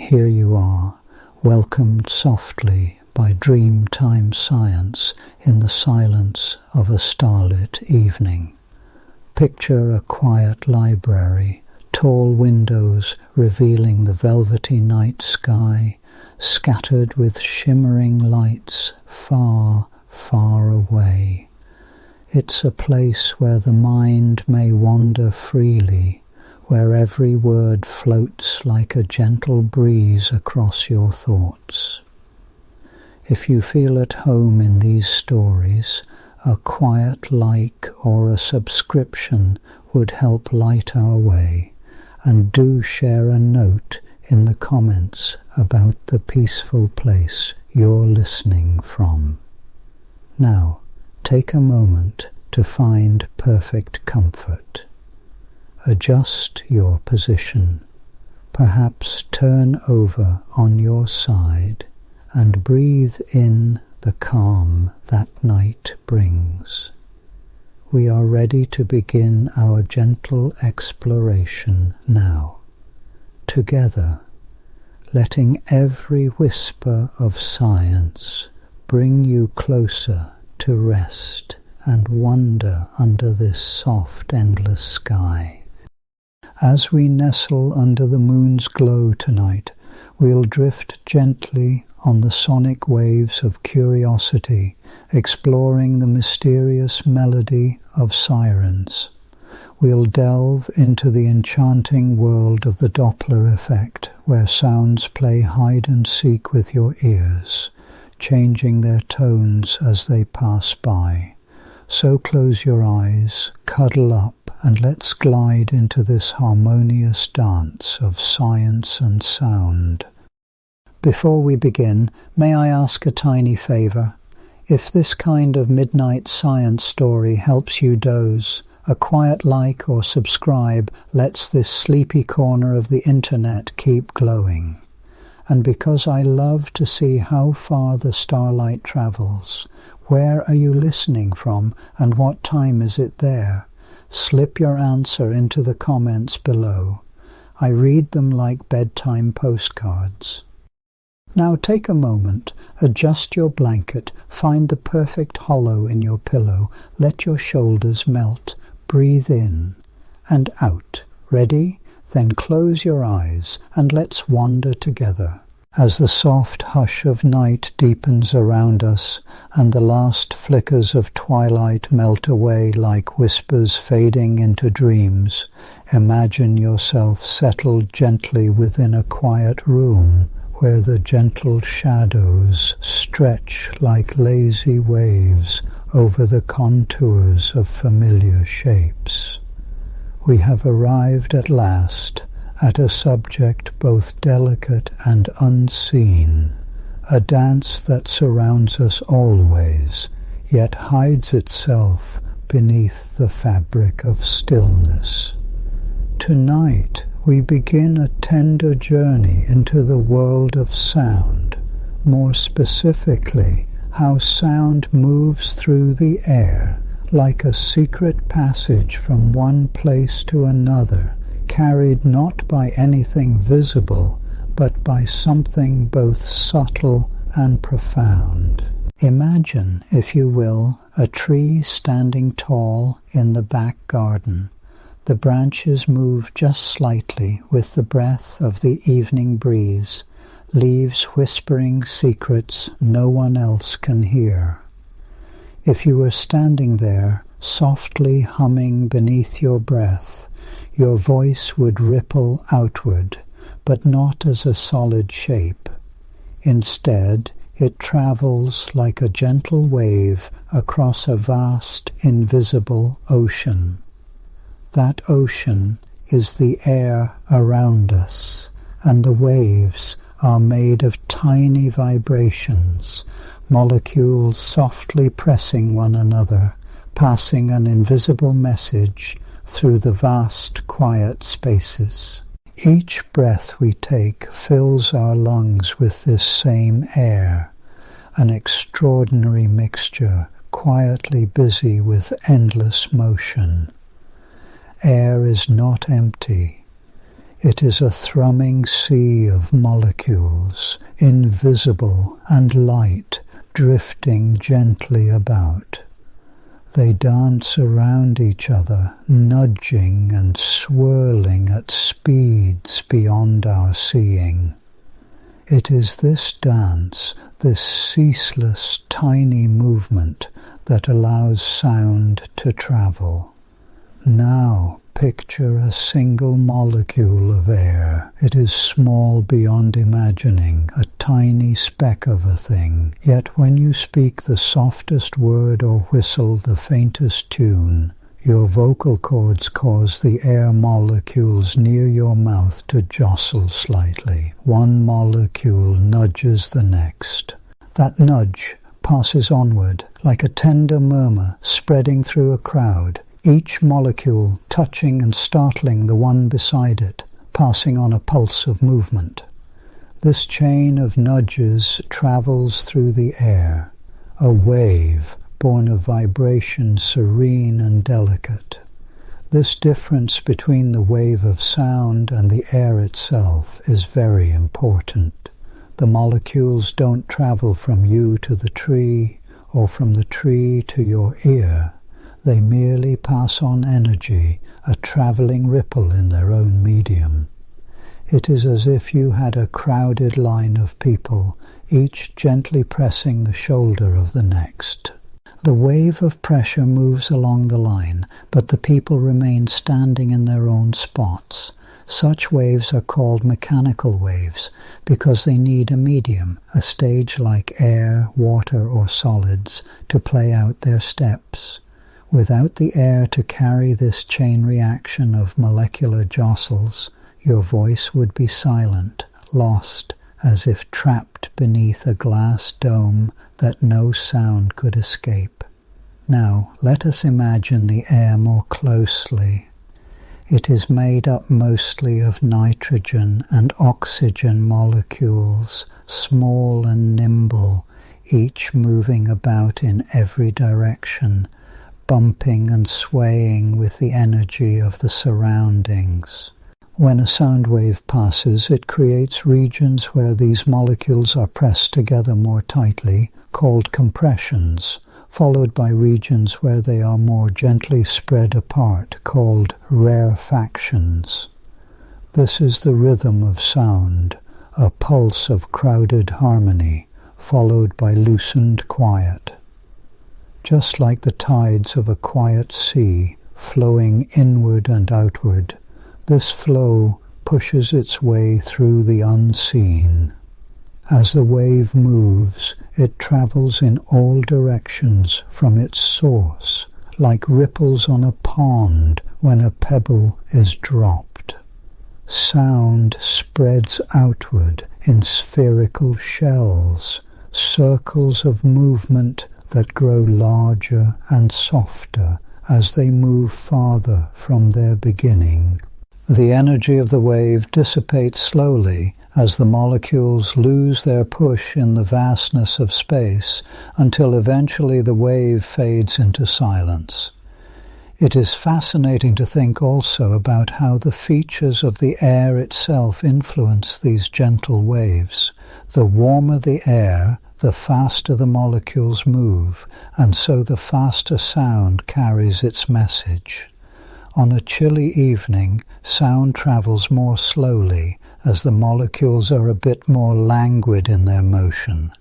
here you are, welcomed softly by Dreamtime science in the silence of a starlit evening. Picture a quiet library, tall windows revealing the velvety night sky, scattered with shimmering lights far, far away. It's a place where the mind may wander freely, where every word floats like a gentle breeze across your thoughts. If you feel at home in these stories, a quiet like or a subscription would help light our way, and do share a note in the comments about the peaceful place you're listening from. Now, take a moment to find perfect comfort. Adjust your position, perhaps turn over on your side, and breathe in the calm that night brings. We are ready to begin our gentle exploration now, together, letting every whisper of science bring you closer to rest and wonder under this soft, endless sky. As we nestle under the moon's glow tonight, we'll drift gently on the sonic waves of curiosity, exploring the mysterious melody of sirens. We'll delve into the enchanting world of the Doppler effect, where sounds play hide and seek with your ears, changing their tones as they pass by. So close your eyes, cuddle up, and let's glide into this harmonious dance of science and sound. Before we begin, may I ask a tiny favor? If this kind of midnight science story helps you doze, a quiet like or subscribe lets this sleepy corner of the internet keep glowing. And because I love to see how far the starlight travels, where are you listening from and what time is it there? Slip your answer into the comments below. I read them like bedtime postcards. Now take a moment, adjust your blanket, find the perfect hollow in your pillow, let your shoulders melt, breathe in and out. Ready? Then close your eyes and let's wander together. As the soft hush of night deepens around us and the last flickers of twilight melt away like whispers fading into dreams, imagine yourself settled gently within a quiet room where the gentle shadows stretch like lazy waves over the contours of familiar shapes. We have arrived at last at a subject both delicate and unseen, a dance that surrounds us always, yet hides itself beneath the fabric of stillness. Tonight we begin a tender journey into the world of sound, more specifically, how sound moves through the air, like a secret passage from one place to another, carried not by anything visible, but by something both subtle and profound. Imagine, if you will, a tree standing tall in the back garden. The branches move just slightly with the breath of the evening breeze, leaves whispering secrets no one else can hear. If you were standing there, softly humming beneath your breath, your voice would ripple outward, but not as a solid shape. Instead, it travels like a gentle wave across a vast, invisible ocean. That ocean is the air around us, and the waves are made of tiny vibrations, molecules softly pressing one another, passing an invisible message through the vast, quiet spaces. Each breath we take fills our lungs with this same air, an extraordinary mixture, quietly busy with endless motion. Air is not empty. It is a thrumming sea of molecules, invisible and light, drifting gently about. They dance around each other, nudging and swirling at speeds beyond our seeing. It is this dance, this ceaseless, tiny movement, that allows sound to travel. Now picture a single molecule of air. It is small beyond imagining, a tiny speck of a thing. Yet when you speak the softest word or whistle the faintest tune, your vocal cords cause the air molecules near your mouth to jostle slightly. One molecule nudges the next. That nudge passes onward, like a tender murmur spreading through a crowd, each molecule touching and startling the one beside it, passing on a pulse of movement. This chain of nudges travels through the air, a wave born of vibration serene and delicate. This difference between the wave of sound and the air itself is very important. The molecules don't travel from you to the tree or from the tree to your ear. They merely pass on energy, a travelling ripple in their own medium. It is as if you had a crowded line of people, each gently pressing the shoulder of the next. The wave of pressure moves along the line, but the people remain standing in their own spots. Such waves are called mechanical waves because they need a medium, a stage like air, water, or solids, to play out their steps. Without the air to carry this chain reaction of molecular jostles, your voice would be silent, lost, as if trapped beneath a glass dome that no sound could escape. Now, let us imagine the air more closely. It is made up mostly of nitrogen and oxygen molecules, small and nimble, each moving about in every direction, bumping and swaying with the energy of the surroundings. When a sound wave passes, it creates regions where these molecules are pressed together more tightly, called compressions, followed by regions where they are more gently spread apart, called rarefactions. This is the rhythm of sound, a pulse of crowded harmony, followed by loosened quiet. Just like the tides of a quiet sea, flowing inward and outward, this flow pushes its way through the unseen. As the wave moves, it travels in all directions from its source, like ripples on a pond when a pebble is dropped. Sound spreads outward in spherical shells, circles of movement that grow larger and softer as they move farther from their beginning. The energy of the wave dissipates slowly as the molecules lose their push in the vastness of space until eventually the wave fades into silence. It is fascinating to think also about how the features of the air itself influence these gentle waves. The warmer the air, the faster the molecules move, and so the faster sound carries its message. On a chilly evening, sound travels more slowly as the molecules are a bit more languid in their motion.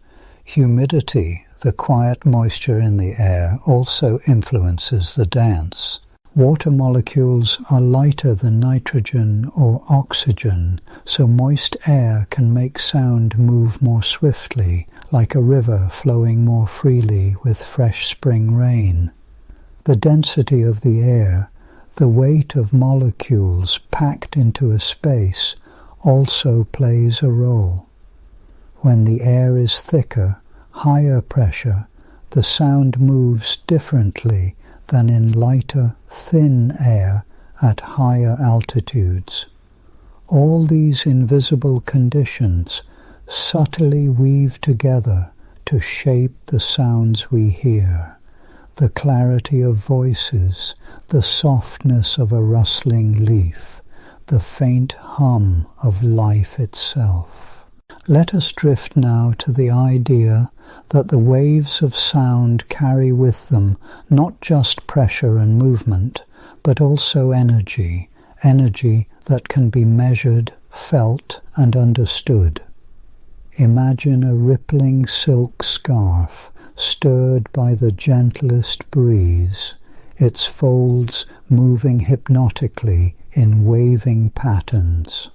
Humidity, the quiet moisture in the air, also influences the dance. Water molecules are lighter than nitrogen or oxygen, so moist air can make sound move more swiftly, like a river flowing more freely with fresh spring rain. The density of the air, the weight of molecules packed into a space, also plays a role. When the air is thicker, higher pressure, the sound moves differently than in lighter, thin air at higher altitudes. All these invisible conditions subtly weave together to shape the sounds we hear. The clarity of voices, the softness of a rustling leaf, the faint hum of life itself. Let us drift now to the idea that the waves of sound carry with them not just pressure and movement, but also energy that can be measured, felt, and understood. Imagine a rippling silk scarf stirred by the gentlest breeze, its folds moving hypnotically in waving patterns.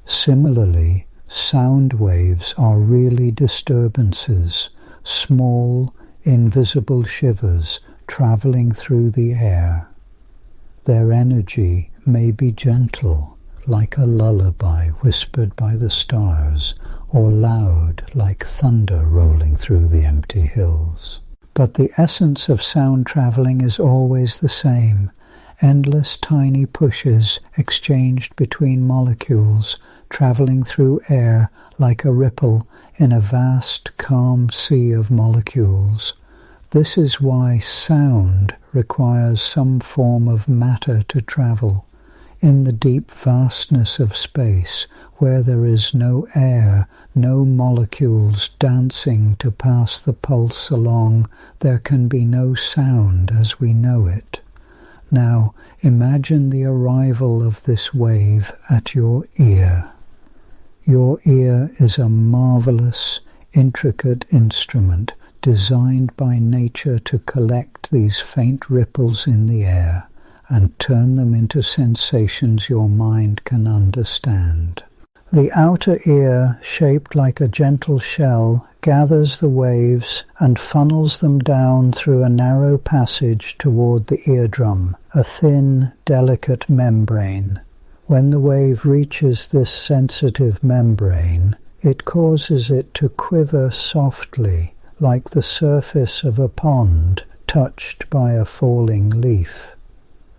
Similarly, sound waves are really disturbances, small, invisible shivers travelling through the air. Their energy may be gentle, like a lullaby whispered by the stars, or loud like thunder rolling through the empty hills. But the essence of sound travelling is always the same, endless tiny pushes exchanged between molecules, travelling through air like a ripple in a vast, calm sea of molecules. This is why sound requires some form of matter to travel. In the deep vastness of space, where there is no air, no molecules dancing to pass the pulse along, there can be no sound as we know it. Now, imagine the arrival of this wave at your ear. Your ear is a marvelous, intricate instrument designed by nature to collect these faint ripples in the air and turn them into sensations your mind can understand. The outer ear, shaped like a gentle shell, gathers the waves and funnels them down through a narrow passage toward the eardrum, a thin, delicate membrane. When the wave reaches this sensitive membrane, it causes it to quiver softly, like the surface of a pond touched by a falling leaf.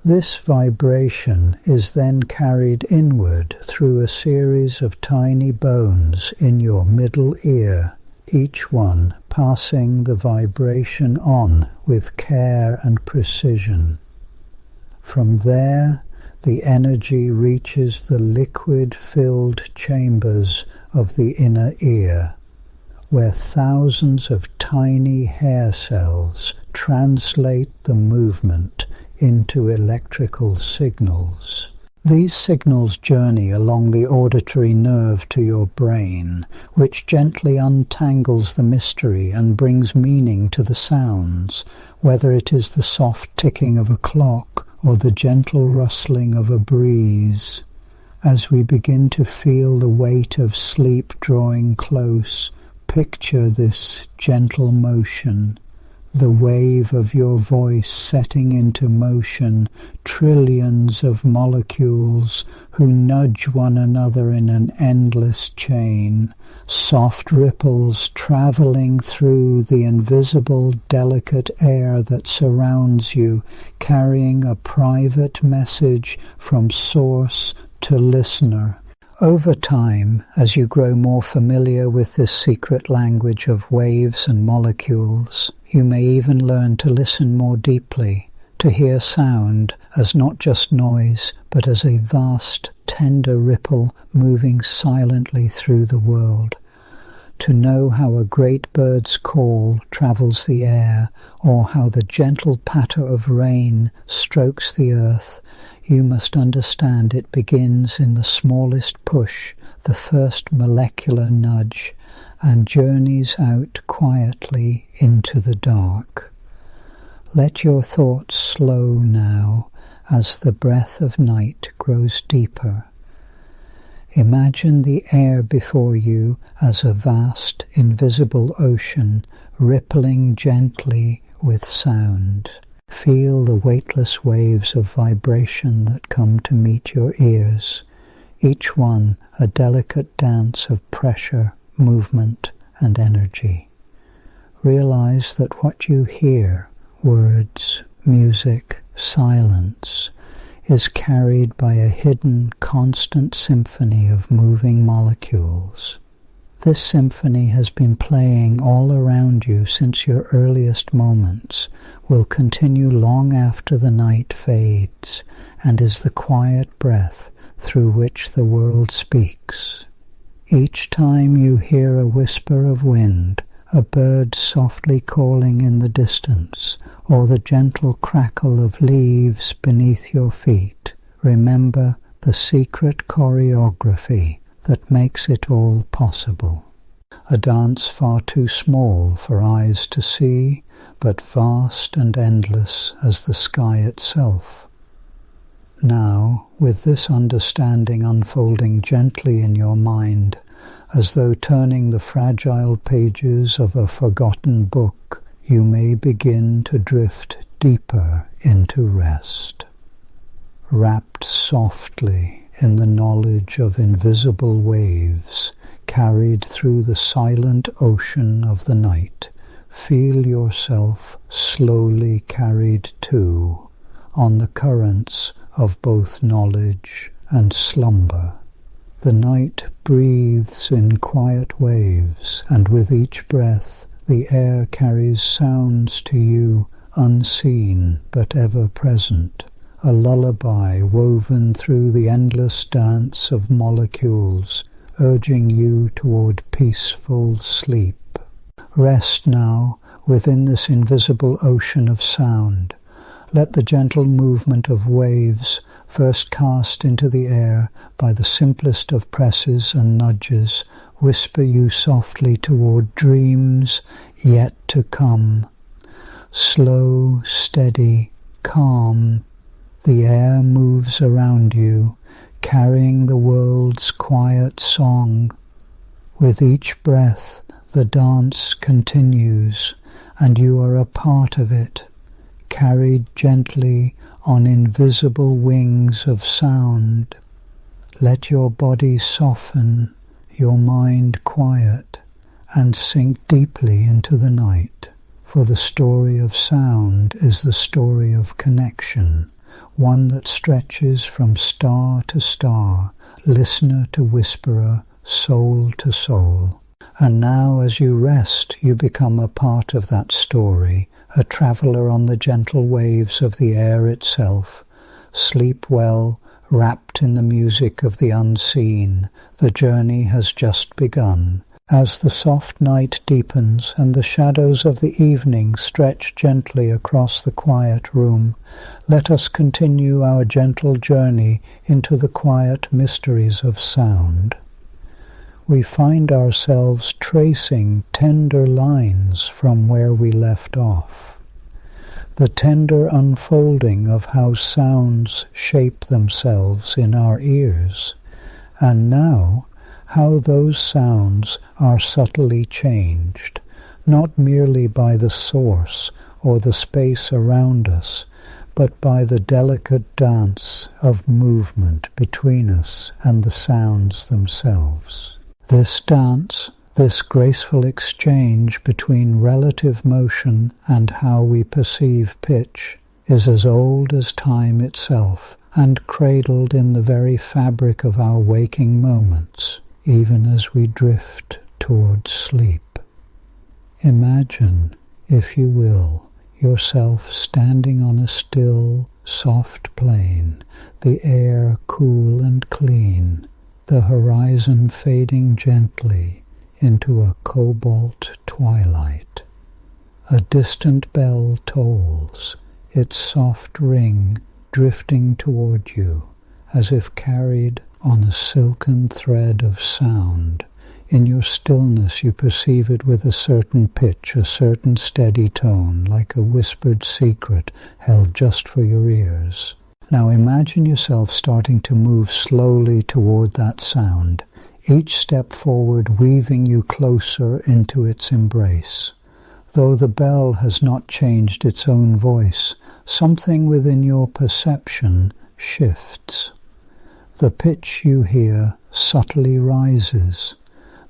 This vibration is then carried inward through a series of tiny bones in your middle ear, each one passing the vibration on with care and precision. From there, the energy reaches the liquid-filled chambers of the inner ear, where thousands of tiny hair cells translate the movement into electrical signals. These signals journey along the auditory nerve to your brain, which gently untangles the mystery and brings meaning to the sounds, whether it is the soft ticking of a clock or the gentle rustling of a breeze. As we begin to feel the weight of sleep drawing close, picture this gentle motion, the wave of your voice setting into motion trillions of molecules who nudge one another in an endless chain, soft ripples travelling through the invisible, delicate air that surrounds you, carrying a private message from source to listener. Over time, as you grow more familiar with this secret language of waves and molecules, you may even learn to listen more deeply, to hear sound as not just noise, but as a vast, tender ripple moving silently through the world. To know how a great bird's call travels the air, or how the gentle patter of rain strokes the earth, you must understand it begins in the smallest push, the first molecular nudge, and journeys out quietly into the dark. Let your thoughts slow now as the breath of night grows deeper. Imagine the air before you as a vast, invisible ocean rippling gently with sound. Feel the weightless waves of vibration that come to meet your ears, each one a delicate dance of pressure, movement, and energy. Realize that what you hear, words, music, silence, is carried by a hidden, constant symphony of moving molecules. This symphony has been playing all around you since your earliest moments, will continue long after the night fades, and is the quiet breath through which the world speaks. Each time you hear a whisper of wind, a bird softly calling in the distance, or the gentle crackle of leaves beneath your feet, remember the secret choreography that makes it all possible. A dance far too small for eyes to see, but vast and endless as the sky itself. Now, with this understanding unfolding gently in your mind, as though turning the fragile pages of a forgotten book, you may begin to drift deeper into rest. Wrapped softly in the knowledge of invisible waves, carried through the silent ocean of the night, feel yourself slowly carried too on the currents of both knowledge and slumber. The night breathes in quiet waves, and with each breath the air carries sounds to you unseen but ever present, a lullaby woven through the endless dance of molecules, urging you toward peaceful sleep. Rest now within this invisible ocean of sound. Let the gentle movement of waves, first cast into the air by the simplest of presses and nudges, whisper you softly toward dreams yet to come. Slow, steady, calm, the air moves around you, carrying the world's quiet song. With each breath, the dance continues, and you are a part of it, carried gently on invisible wings of sound. Let your body soften, your mind quiet, and sink deeply into the night, for the story of sound is the story of connection, one that stretches from star to star, listener to whisperer, soul to soul. And now as you rest, you become a part of that story, a traveller on the gentle waves of the air itself. Sleep well, wrapped in the music of the unseen. The journey has just begun. As the soft night deepens and the shadows of the evening stretch gently across the quiet room, let us continue our gentle journey into the quiet mysteries of sound. We find ourselves tracing tender lines from where we left off. The tender unfolding of how sounds shape themselves in our ears, and now how those sounds are subtly changed, not merely by the source or the space around us, but by the delicate dance of movement between us and the sounds themselves. This dance, this graceful exchange between relative motion and how we perceive pitch, is as old as time itself and cradled in the very fabric of our waking moments, even as we drift towards sleep. Imagine, if you will, yourself standing on a still, soft plain, the air cool and clean, the horizon fading gently into a cobalt twilight. A distant bell tolls, its soft ring drifting toward you, as if carried on a silken thread of sound. In your stillness you perceive it with a certain pitch, a certain steady tone, like a whispered secret held just for your ears. Now imagine yourself starting to move slowly toward that sound, each step forward weaving you closer into its embrace. Though the bell has not changed its own voice, something within your perception shifts. The pitch you hear subtly rises.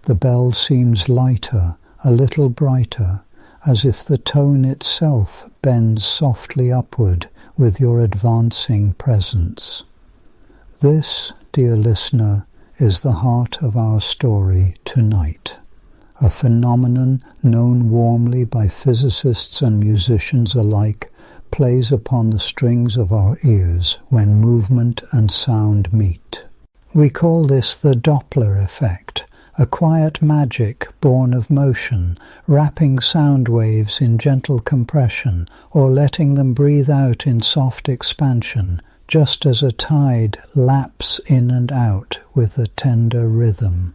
The bell seems lighter, a little brighter, as if the tone itself bends softly upward with your advancing presence. This, dear listener, is the heart of our story tonight, a phenomenon known warmly by physicists and musicians alike, plays upon the strings of our ears when movement and sound meet. We call this the Doppler effect, a quiet magic born of motion, wrapping sound waves in gentle compression or letting them breathe out in soft expansion, just as a tide laps in and out with a tender rhythm.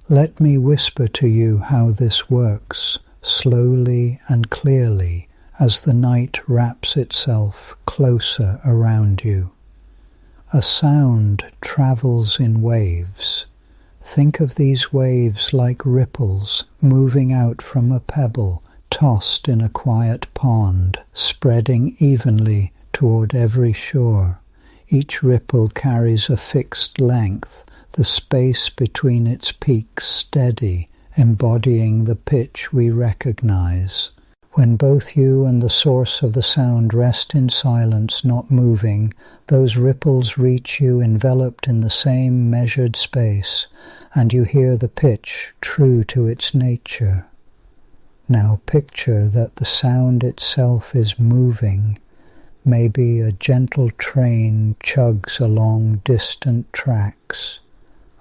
Let me whisper to you how this works, slowly and clearly, as the night wraps itself closer around you. A sound travels in waves. Think of these waves like ripples moving out from a pebble tossed in a quiet pond, spreading evenly toward every shore. Each ripple carries a fixed length, the space between its peaks steady, embodying the pitch we recognize. When both you and the source of the sound rest in silence, not moving, those ripples reach you enveloped in the same measured space, and you hear the pitch true to its nature. Now picture that the sound itself is moving. Maybe a gentle train chugs along distant tracks.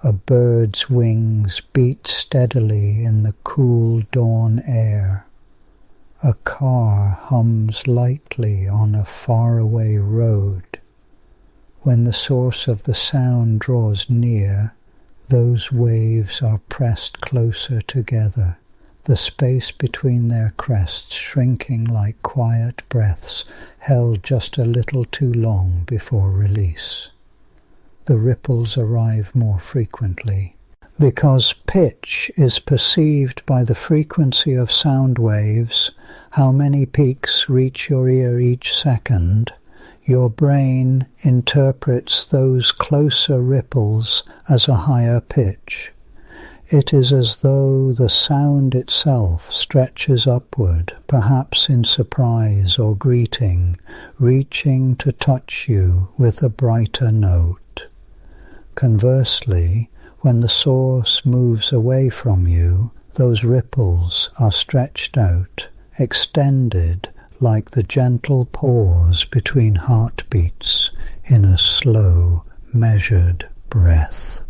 A bird's wings beat steadily in the cool dawn air. A car hums lightly on a faraway road. When the source of the sound draws near, those waves are pressed closer together, the space between their crests shrinking like quiet breaths held just a little too long before release. The ripples arrive more frequently. Because pitch is perceived by the frequency of sound waves, how many peaks reach your ear each second, your brain interprets those closer ripples as a higher pitch. It is as though the sound itself stretches upward, perhaps in surprise or greeting, reaching to touch you with a brighter note. Conversely, when the source moves away from you, those ripples are stretched out, extended like the gentle pause between heartbeats in a slow, measured breath.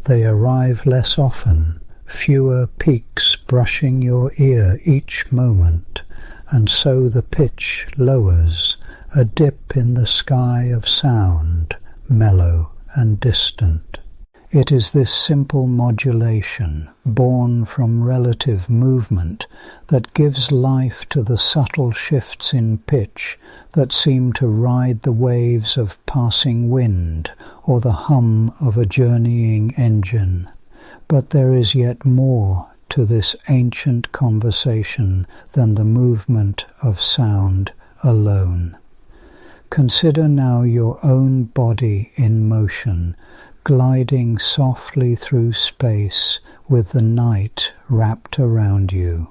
They arrive less often, fewer peaks brushing your ear each moment, and so the pitch lowers, a dip in the sky of sound, mellow and distant. It is this simple modulation, born from relative movement, that gives life to the subtle shifts in pitch that seem to ride the waves of passing wind or the hum of a journeying engine. But there is yet more to this ancient conversation than the movement of sound alone. Consider now your own body in motion, gliding softly through space with the night wrapped around you.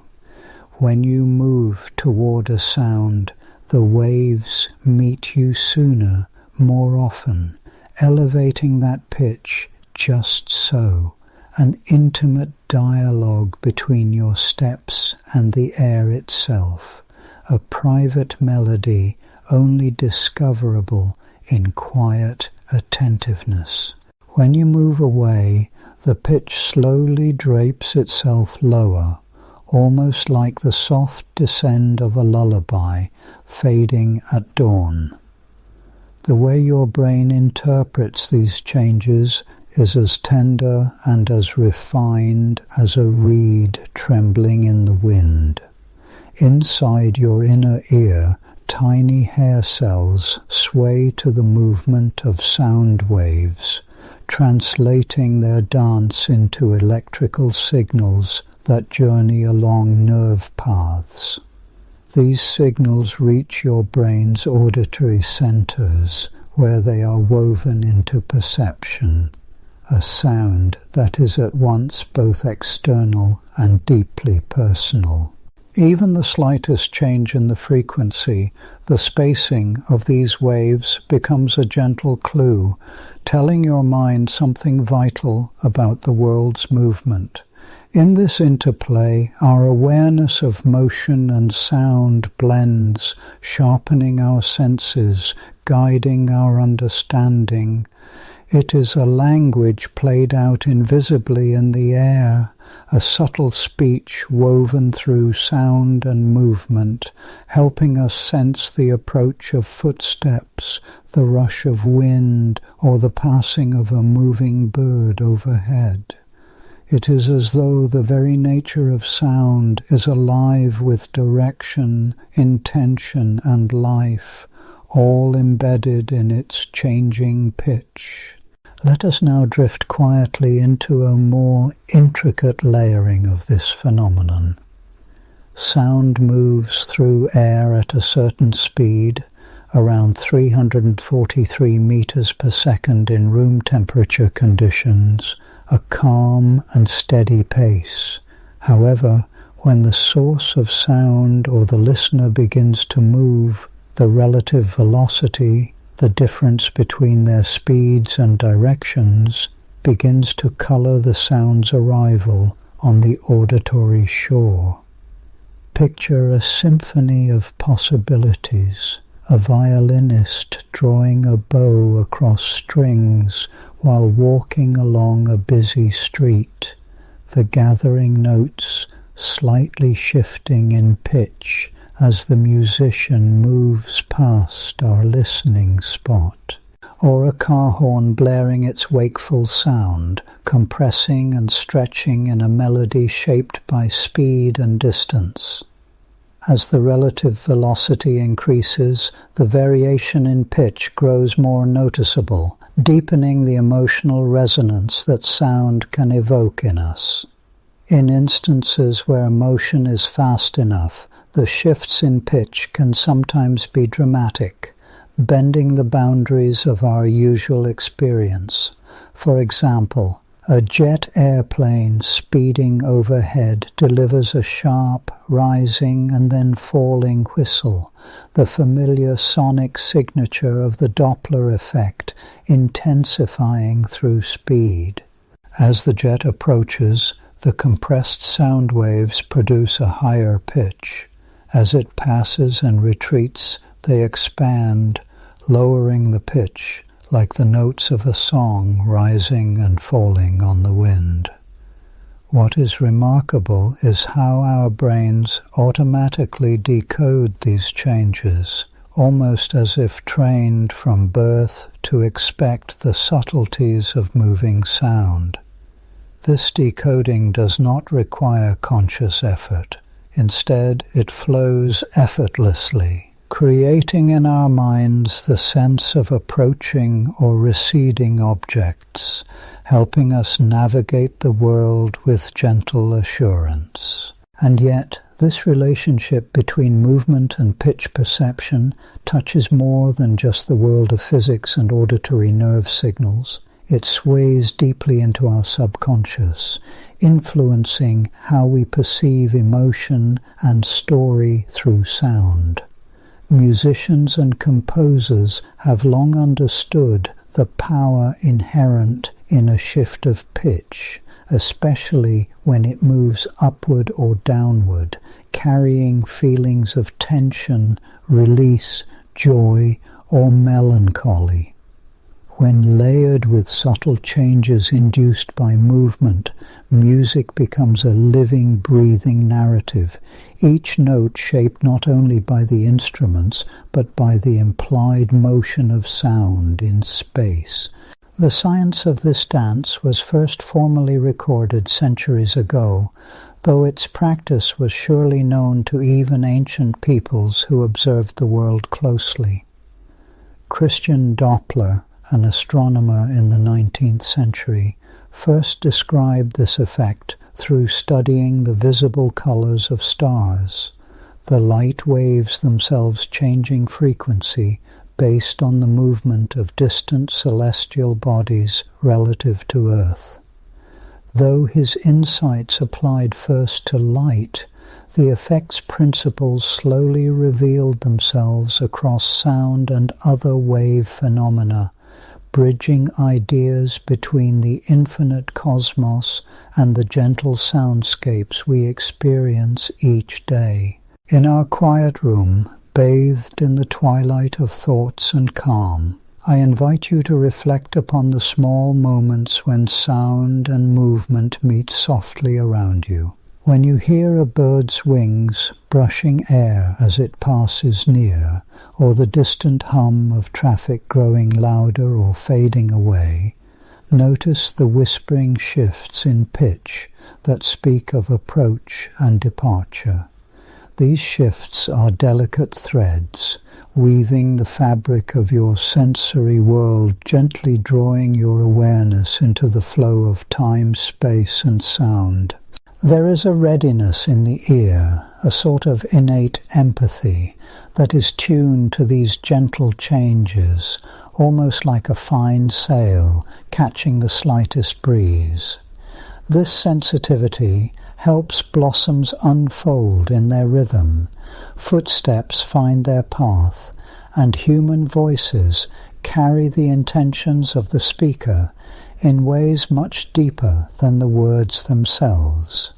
When you move toward a sound, the waves meet you sooner, more often, elevating that pitch just so, an intimate dialogue between your steps and the air itself, a private melody only discoverable in quiet attentiveness. When you move away, the pitch slowly drapes itself lower, almost like the soft descent of a lullaby fading at dawn. The way your brain interprets these changes is as tender and as refined as a reed trembling in the wind. Inside your inner ear, tiny hair cells sway to the movement of sound waves, translating their dance into electrical signals that journey along nerve paths. These signals reach your brain's auditory centers, where they are woven into perception, a sound that is at once both external and deeply personal. Even the slightest change in the frequency, the spacing of these waves becomes a gentle clue, telling your mind something vital about the world's movement. In this interplay, our awareness of motion and sound blends, sharpening our senses, guiding our understanding. It is a language played out invisibly in the air, a subtle speech woven through sound and movement, helping us sense the approach of footsteps, the rush of wind, or the passing of a moving bird overhead. It is as though the very nature of sound is alive with direction, intention, and life, all embedded in its changing pitch. Let us now drift quietly into a more intricate layering of this phenomenon. Sound moves through air at a certain speed, around 343 meters per second in room temperature conditions, a calm and steady pace. However, when the source of sound or the listener begins to move, the relative velocity, the difference between their speeds and directions, begins to color the sound's arrival on the auditory shore. Picture a symphony of possibilities, a violinist drawing a bow across strings while walking along a busy street, the gathering notes slightly shifting in pitch as the musician moves past our listening spot, or a car horn blaring its wakeful sound, compressing and stretching in a melody shaped by speed and distance. As the relative velocity increases, the variation in pitch grows more noticeable, deepening the emotional resonance that sound can evoke in us. In instances where motion is fast enough, the shifts in pitch can sometimes be dramatic, bending the boundaries of our usual experience. For example, a jet airplane speeding overhead delivers a sharp, rising and then falling whistle, the familiar sonic signature of the Doppler effect, intensifying through speed. As the jet approaches, the compressed sound waves produce a higher pitch. As it passes and retreats, they expand, lowering the pitch, like the notes of a song rising and falling on the wind. What is remarkable is how our brains automatically decode these changes, almost as if trained from birth to expect the subtleties of moving sound. This decoding does not require conscious effort. Instead, it flows effortlessly, creating in our minds the sense of approaching or receding objects, helping us navigate the world with gentle assurance. And yet, this relationship between movement and pitch perception touches more than just the world of physics and auditory nerve signals. It sways deeply into our subconscious, influencing how we perceive emotion and story through sound. Musicians and composers have long understood the power inherent in a shift of pitch, especially when it moves upward or downward, carrying feelings of tension, release, joy, or melancholy. When layered with subtle changes induced by movement, music becomes a living, breathing narrative, each note shaped not only by the instruments, but by the implied motion of sound in space. The science of this dance was first formally recorded centuries ago, though its practice was surely known to even ancient peoples who observed the world closely. Christian Doppler, an astronomer in the 19th century, first described this effect through studying the visible colors of stars, the light waves themselves changing frequency based on the movement of distant celestial bodies relative to Earth. Though his insights applied first to light, the effect's principles slowly revealed themselves across sound and other wave phenomena, bridging ideas between the infinite cosmos and the gentle soundscapes we experience each day. In our quiet room, bathed in the twilight of thoughts and calm, I invite you to reflect upon the small moments when sound and movement meet softly around you. When you hear a bird's wings brushing air as it passes near, or the distant hum of traffic growing louder or fading away, notice the whispering shifts in pitch that speak of approach and departure. These shifts are delicate threads, weaving the fabric of your sensory world, gently drawing your awareness into the flow of time, space, and sound. There is a readiness in the ear, a sort of innate empathy that is tuned to these gentle changes, almost like a fine sail catching the slightest breeze. This sensitivity helps blossoms unfold in their rhythm, footsteps find their path, and human voices carry the intentions of the speaker in ways much deeper than the words themselves.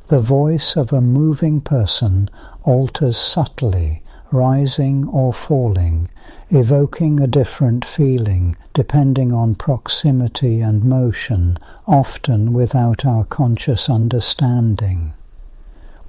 The voice of a moving person alters subtly, rising or falling, evoking a different feeling depending on proximity and motion, often without our conscious understanding.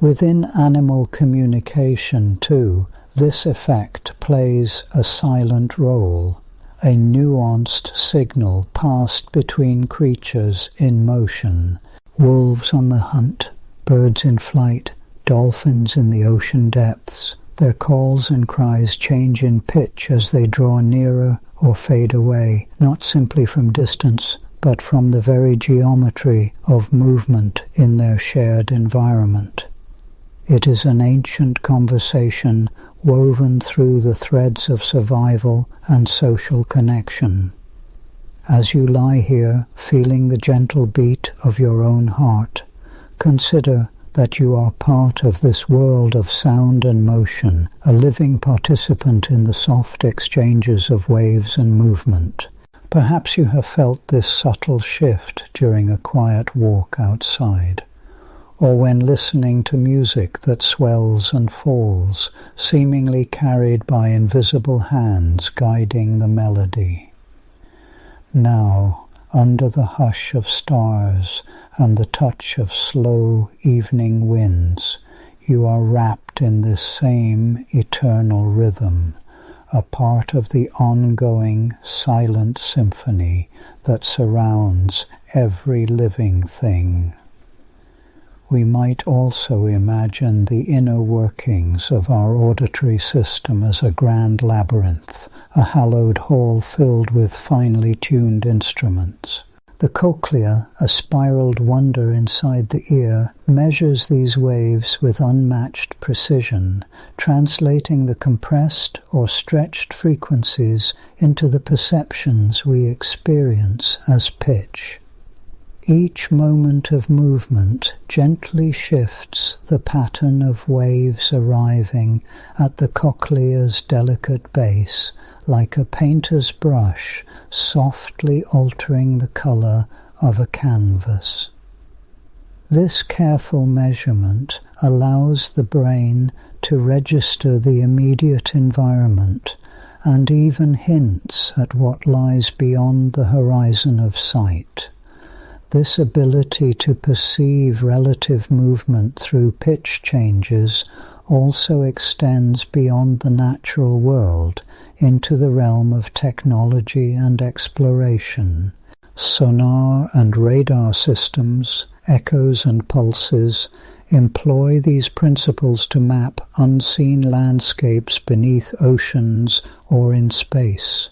Within animal communication, too, this effect plays a silent role, a nuanced signal passed between creatures in motion, wolves on the hunt, birds in flight, dolphins in the ocean depths. Their calls and cries change in pitch as they draw nearer or fade away, not simply from distance, but from the very geometry of movement in their shared environment. It is an ancient conversation woven through the threads of survival and social connection. As you lie here, feeling the gentle beat of your own heart, consider that you are part of this world of sound and motion, a living participant in the soft exchanges of waves and movement. Perhaps you have felt this subtle shift during a quiet walk outside, or when listening to music that swells and falls, seemingly carried by invisible hands guiding the melody. Now, under the hush of stars and the touch of slow evening winds, you are wrapped in this same eternal rhythm, a part of the ongoing silent symphony that surrounds every living thing. We might also imagine the inner workings of our auditory system as a grand labyrinth, a hallowed hall filled with finely tuned instruments. The cochlea, a spiraled wonder inside the ear, measures these waves with unmatched precision, translating the compressed or stretched frequencies into the perceptions we experience as pitch. Each moment of movement gently shifts the pattern of waves arriving at the cochlea's delicate base, like a painter's brush softly altering the color of a canvas. This careful measurement allows the brain to register the immediate environment and even hints at what lies beyond the horizon of sight. This ability to perceive relative movement through pitch changes also extends beyond the natural world into the realm of technology and exploration. Sonar and radar systems, echoes and pulses, employ these principles to map unseen landscapes beneath oceans or in space.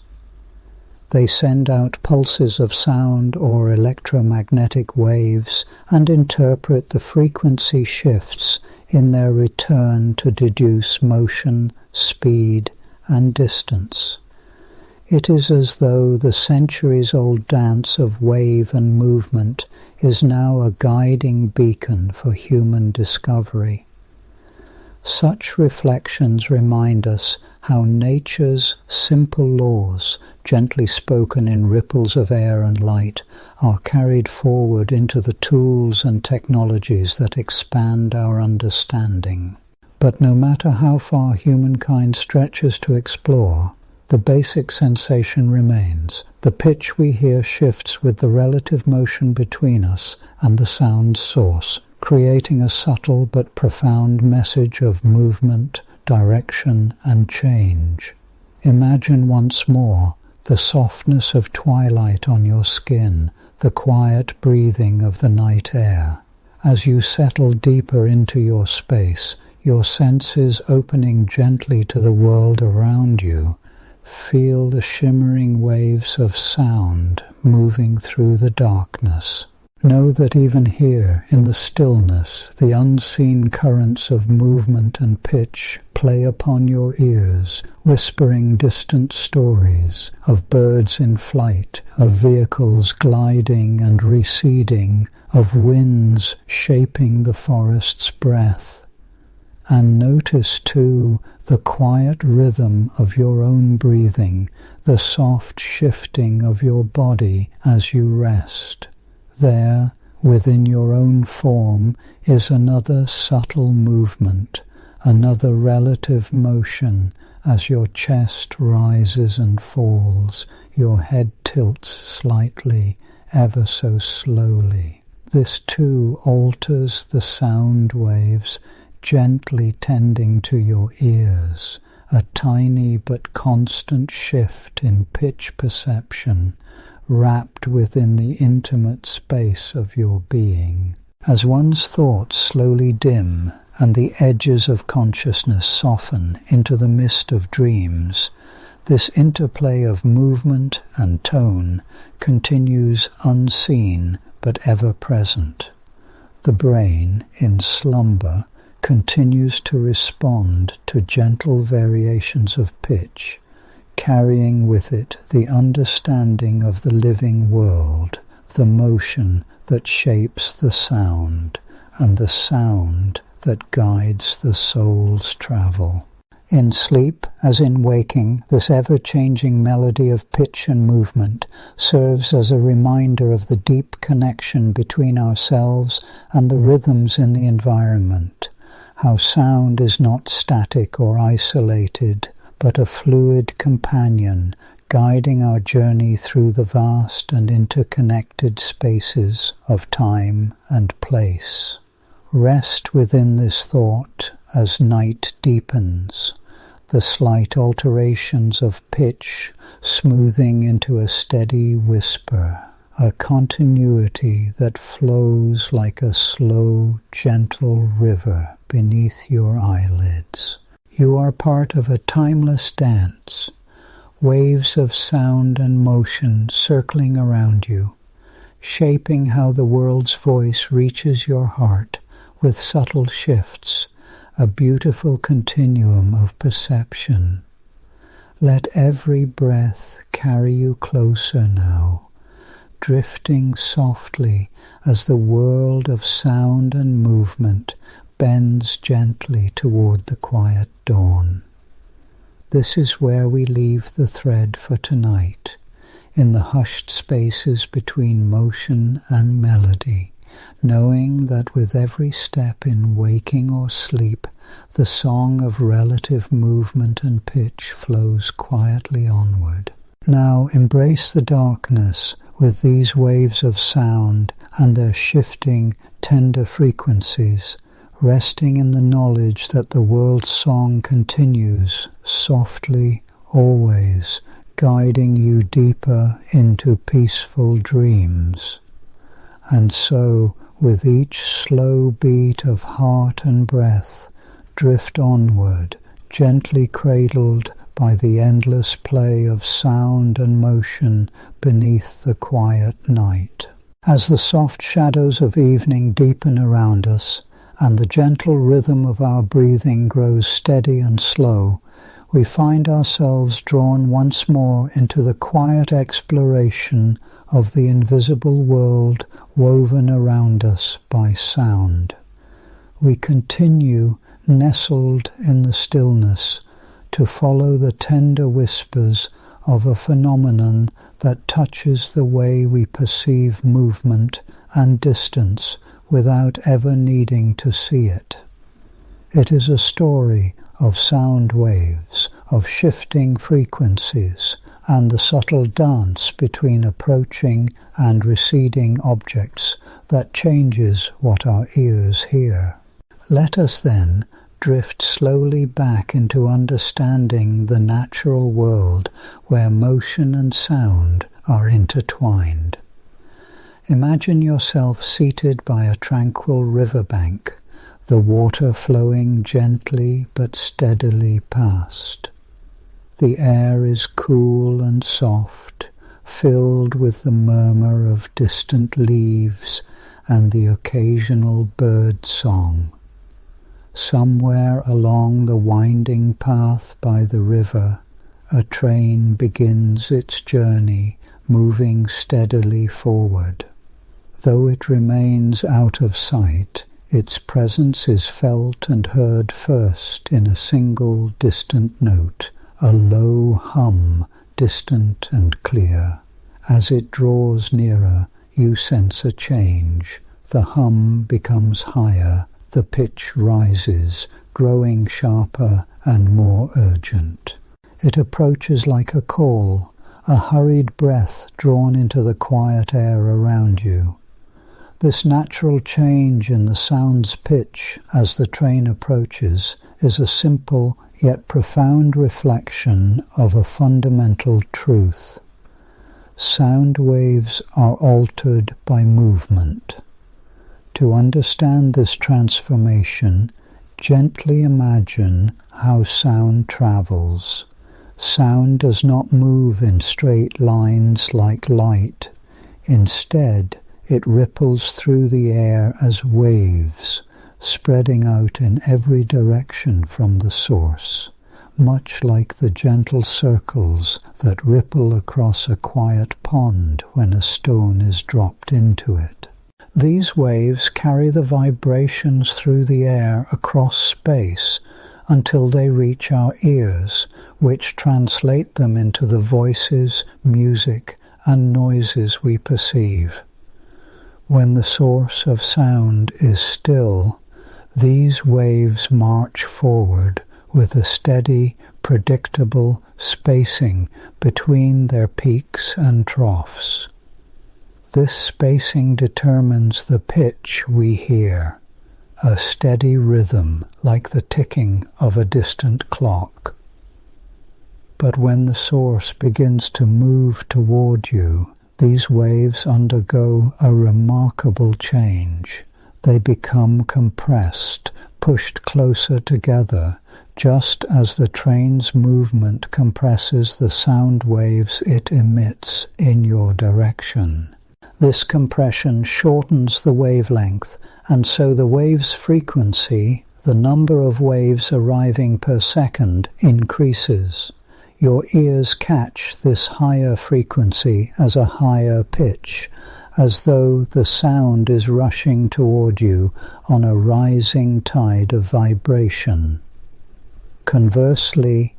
They send out pulses of sound or electromagnetic waves and interpret the frequency shifts in their return to deduce motion, speed, and distance. It is as though the centuries-old dance of wave and movement is now a guiding beacon for human discovery. Such reflections remind us how nature's simple laws, gently spoken in ripples of air and light, are carried forward into the tools and technologies that expand our understanding. But no matter how far humankind stretches to explore, The basic sensation remains. The pitch we hear shifts with the relative motion between us and the sound's source, creating a subtle but profound message of movement, direction, and change. Imagine once more the softness of twilight on your skin, the quiet breathing of the night air. As you settle deeper into your space, your senses opening gently to the world around you, feel the shimmering waves of sound moving through the darkness. Know that even here, in the stillness, the unseen currents of movement and pitch play upon your ears, whispering distant stories of birds in flight, of vehicles gliding and receding, of winds shaping the forest's breath. And notice, too, the quiet rhythm of your own breathing, the soft shifting of your body as you rest. There, within your own form, is another subtle movement, another relative motion as your chest rises and falls, your head tilts slightly, ever so slowly. This too alters the sound waves, gently tending to your ears, a tiny but constant shift in pitch perception, wrapped within the intimate space of your being. As one's thoughts slowly dim and the edges of consciousness soften into the mist of dreams, this interplay of movement and tone continues unseen but ever present. The brain, in slumber, continues to respond to gentle variations of pitch, carrying with it the understanding of the living world, the motion that shapes the sound, and the sound that guides the soul's travel. In sleep, as in waking, this ever-changing melody of pitch and movement serves as a reminder of the deep connection between ourselves and the rhythms in the environment, how sound is not static or isolated, but a fluid companion guiding our journey through the vast and interconnected spaces of time and place. Rest within this thought as night deepens, the slight alterations of pitch smoothing into a steady whisper, a continuity that flows like a slow, gentle river beneath your eyelids. You are part of a timeless dance, waves of sound and motion circling around you, shaping how the world's voice reaches your heart with subtle shifts, a beautiful continuum of perception. Let every breath carry you closer now, drifting softly as the world of sound and movement bends gently toward the quiet dawn. This is where we leave the thread for tonight, in the hushed spaces between motion and melody, knowing that with every step in waking or sleep, the song of relative movement and pitch flows quietly onward. Now embrace the darkness with these waves of sound and their shifting, tender frequencies, resting in the knowledge that the world's song continues, softly, always, guiding you deeper into peaceful dreams. And so, with each slow beat of heart and breath, drift onward, gently cradled by the endless play of sound and motion beneath the quiet night. As the soft shadows of evening deepen around us, and the gentle rhythm of our breathing grows steady and slow, we find ourselves drawn once more into the quiet exploration of the invisible world woven around us by sound. We continue, nestled in the stillness, to follow the tender whispers of a phenomenon that touches the way we perceive movement and distance without ever needing to see it. It is a story of sound waves of shifting frequencies and the subtle dance between approaching and receding objects that changes what our ears hear. Let us then drift slowly back into understanding the natural world where motion and sound are intertwined. Imagine yourself seated by a tranquil riverbank, the water flowing gently but steadily past. The air is cool and soft, filled with the murmur of distant leaves and the occasional bird song. Somewhere along the winding path by the river, a train begins its journey, moving steadily forward. Though it remains out of sight, its presence is felt and heard first in a single distant note, a low hum, distant and clear. As it draws nearer, you sense a change. The hum becomes higher, the pitch rises, growing sharper and more urgent. It approaches like a call, a hurried breath drawn into the quiet air around you. This natural change in the sound's pitch as the train approaches is a simple yet profound reflection of a fundamental truth. Sound waves are altered by movement. To understand this transformation, gently imagine how sound travels. Sound does not move in straight lines like light. Instead, it ripples through the air as waves, spreading out in every direction from the source, much like the gentle circles that ripple across a quiet pond when a stone is dropped into it. These waves carry the vibrations through the air across space until they reach our ears, which translate them into the voices, music, and noises we perceive. When the source of sound is still, these waves march forward with a steady, predictable spacing between their peaks and troughs. This spacing determines the pitch we hear, a steady rhythm like the ticking of a distant clock. But when the source begins to move toward you, these waves undergo a remarkable change. They become compressed, pushed closer together, just as the train's movement compresses the sound waves it emits in your direction. This compression shortens the wavelength, and so the wave's frequency, the number of waves arriving per second, increases. Your ears catch this higher frequency as a higher pitch, as though the sound is rushing toward you on a rising tide of vibration. Conversely,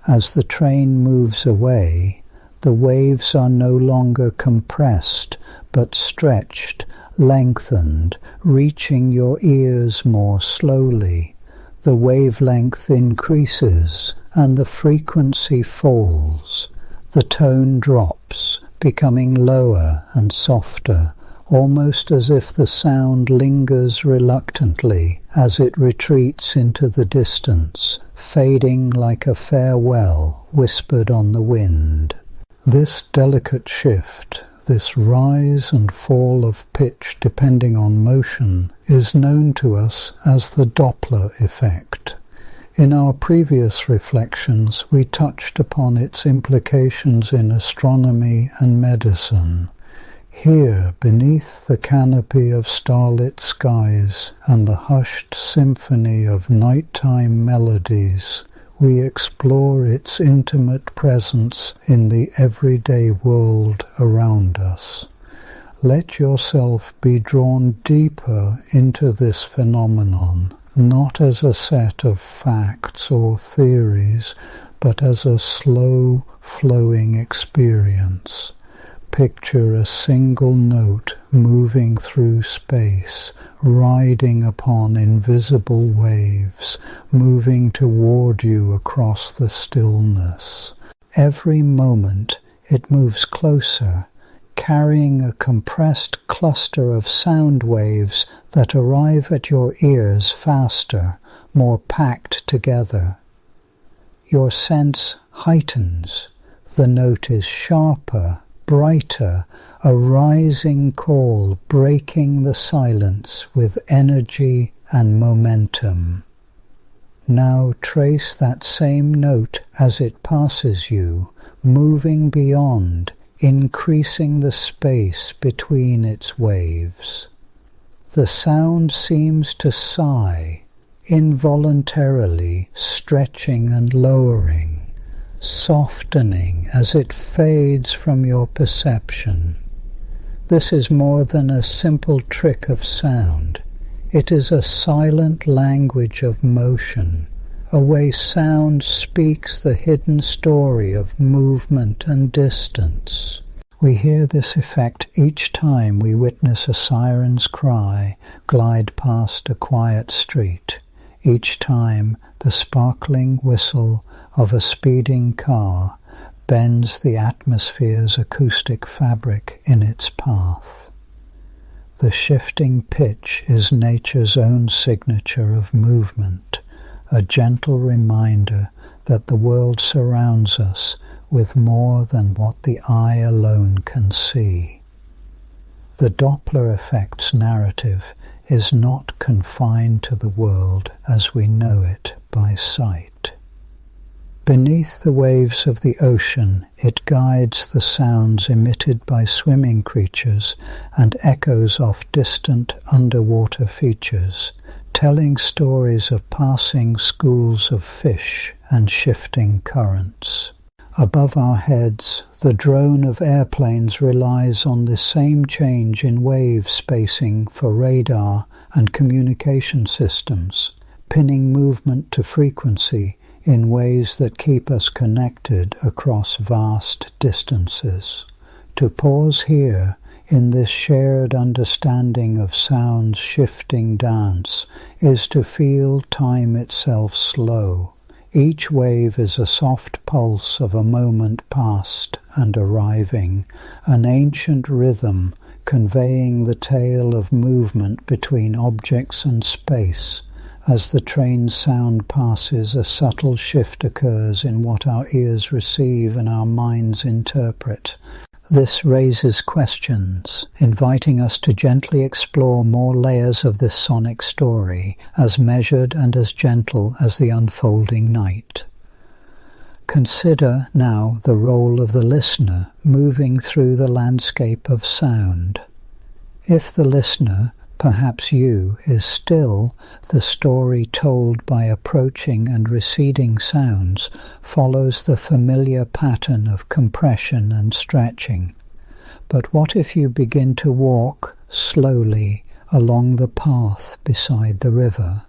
as the train moves away, the waves are no longer compressed, but stretched, lengthened, reaching your ears more slowly. The wavelength increases, and the frequency falls. The tone drops, becoming lower and softer, almost as if the sound lingers reluctantly as it retreats into the distance, fading like a farewell whispered on the wind. This delicate shift, this rise and fall of pitch depending on motion, is known to us as the Doppler effect. In our previous reflections, we touched upon its implications in astronomy and medicine. Here, beneath the canopy of starlit skies and the hushed symphony of nighttime melodies, we explore its intimate presence in the everyday world around us. Let yourself be drawn deeper into this phenomenon, not as a set of facts or theories, but as a slow, flowing experience. Picture a single note moving through space, riding upon invisible waves, moving toward you across the stillness. Every moment it moves closer, carrying a compressed cluster of sound waves that arrive at your ears faster, more packed together. Your sense heightens. The note is sharper, brighter, a rising call breaking the silence with energy and momentum. Now trace that same note as it passes you, moving beyond, increasing the space between its waves. The sound seems to sigh, involuntarily stretching and lowering, softening as it fades from your perception. This is more than a simple trick of sound. It is a silent language of motion, a way sound speaks the hidden story of movement and distance. We hear this effect each time we witness a siren's cry glide past a quiet street, each time the sparkling whistle of a speeding car bends the atmosphere's acoustic fabric in its path. The shifting pitch is nature's own signature of movement, a gentle reminder that the world surrounds us with more than what the eye alone can see. The Doppler effect's narrative is not confined to the world as we know it by sight. Beneath the waves of the ocean, it guides the sounds emitted by swimming creatures and echoes off distant underwater features, telling stories of passing schools of fish and shifting currents. Above our heads, the drone of airplanes relies on the same change in wave spacing for radar and communication systems, pinning movement to frequency in ways that keep us connected across vast distances. To pause here, in this shared understanding of sound's shifting dance, is to feel time itself slow. Each wave is a soft pulse of a moment past and arriving, an ancient rhythm conveying the tale of movement between objects and space. As the train's sound passes, a subtle shift occurs in what our ears receive and our minds interpret. This raises questions, inviting us to gently explore more layers of this sonic story, as measured and as gentle as the unfolding night. Consider now the role of the listener moving through the landscape of sound. If the listener, perhaps you, is still, the story told by approaching and receding sounds follows the familiar pattern of compression and stretching. But what if you begin to walk slowly along the path beside the river?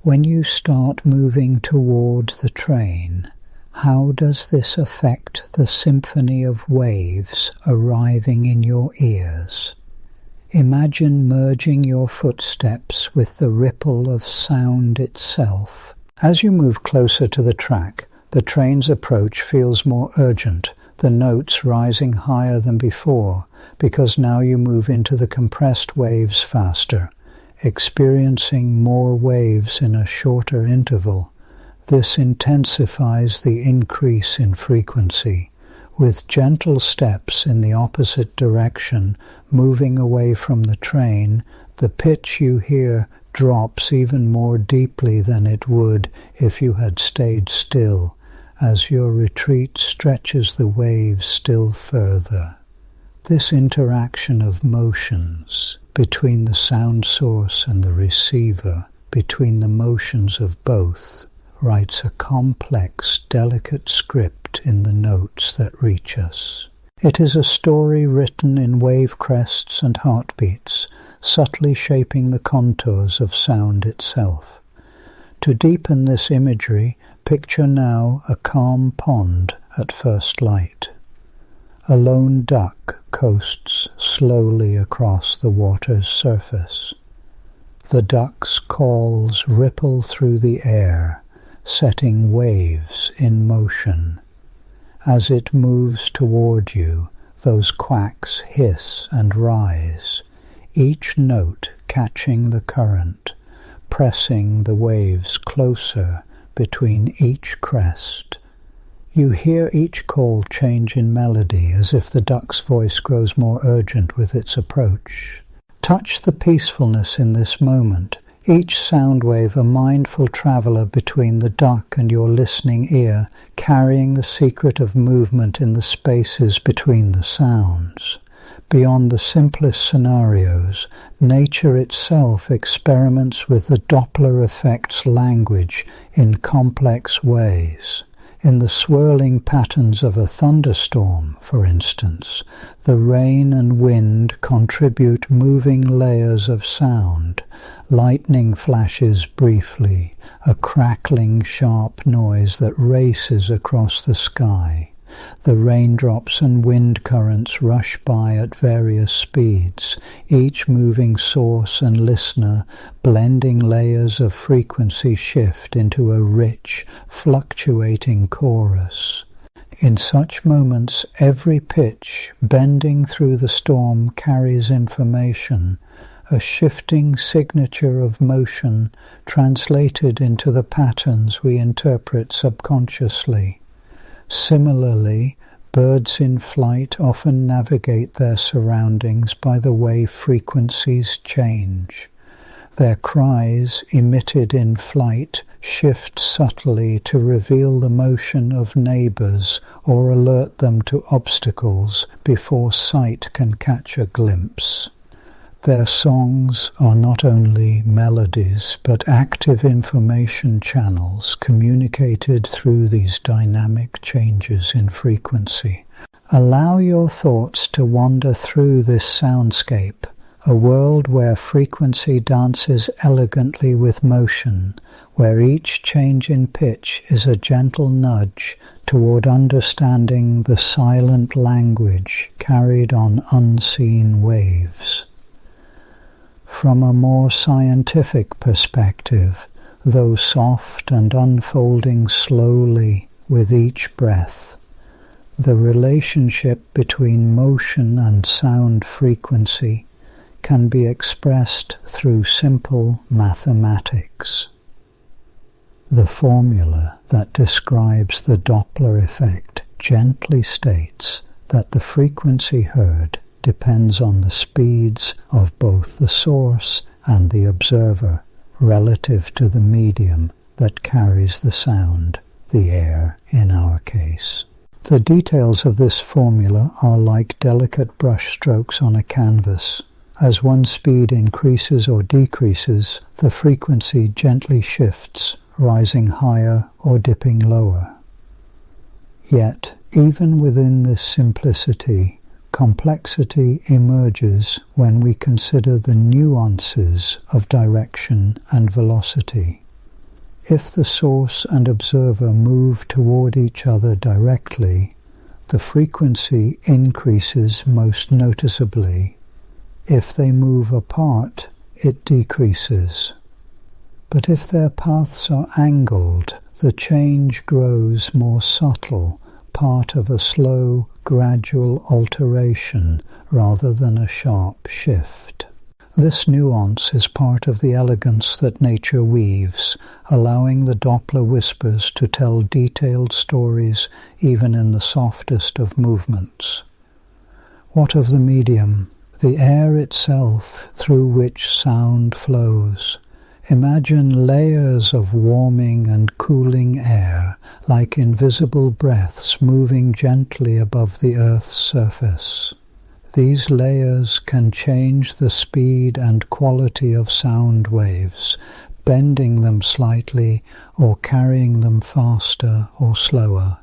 When you start moving toward the train, how does this affect the symphony of waves arriving in your ears? Imagine merging your footsteps with the ripple of sound itself. As you move closer to the track, the train's approach feels more urgent, the notes rising higher than before, because now you move into the compressed waves faster, experiencing more waves in a shorter interval. This intensifies the increase in frequency. With gentle steps in the opposite direction, moving away from the train, the pitch you hear drops even more deeply than it would if you had stayed still, as your retreat stretches the waves still further. This interaction of motions between the sound source and the receiver, between the motions of both, writes a complex, delicate script in the notes that reach us. It is a story written in wave crests and heartbeats, subtly shaping the contours of sound itself. To deepen this imagery, picture now a calm pond at first light. A lone duck coasts slowly across the water's surface. The duck's calls ripple through the air, setting waves in motion. As it moves toward you, those quacks hiss and rise, each note catching the current, pressing the waves closer between each crest. You hear each call change in melody as if the duck's voice grows more urgent with its approach. Touch the peacefulness in this moment, each sound wave a mindful traveler between the duck and your listening ear, carrying the secret of movement in the spaces between the sounds. Beyond the simplest scenarios, nature itself experiments with the Doppler effect's language in complex ways. In the swirling patterns of a thunderstorm, for instance, the rain and wind contribute moving layers of sound. Lightning flashes briefly, a crackling sharp noise that races across the sky. The raindrops and wind currents rush by at various speeds, each moving source and listener blending layers of frequency shift into a rich, fluctuating chorus. In such moments, every pitch bending through the storm carries information, a shifting signature of motion translated into the patterns we interpret subconsciously. Similarly, birds in flight often navigate their surroundings by the way frequencies change. Their cries, emitted in flight, shift subtly to reveal the motion of neighbors or alert them to obstacles before sight can catch a glimpse. Their songs are not only melodies, but active information channels communicated through these dynamic changes in frequency. Allow your thoughts to wander through this soundscape, a world where frequency dances elegantly with motion, where each change in pitch is a gentle nudge toward understanding the silent language carried on unseen waves. From a more scientific perspective, though soft and unfolding slowly with each breath, the relationship between motion and sound frequency can be expressed through simple mathematics. The formula that describes the Doppler effect gently states that the frequency heard depends on the speeds of both the source and the observer relative to the medium that carries the sound, the air in our case. The details of this formula are like delicate brush strokes on a canvas. As one speed increases or decreases, the frequency gently shifts, rising higher or dipping lower. Yet, even within this simplicity, complexity emerges when we consider the nuances of direction and velocity. If the source and observer move toward each other directly, the frequency increases most noticeably. If they move apart, it decreases. But if their paths are angled, the change grows more subtle, part of a slow, gradual alteration rather than a sharp shift. This nuance is part of the elegance that nature weaves, allowing the Doppler whispers to tell detailed stories even in the softest of movements. What of the medium, the air itself through which sound flows? Imagine layers of warming and cooling air, like invisible breaths moving gently above the Earth's surface. These layers can change the speed and quality of sound waves, bending them slightly or carrying them faster or slower.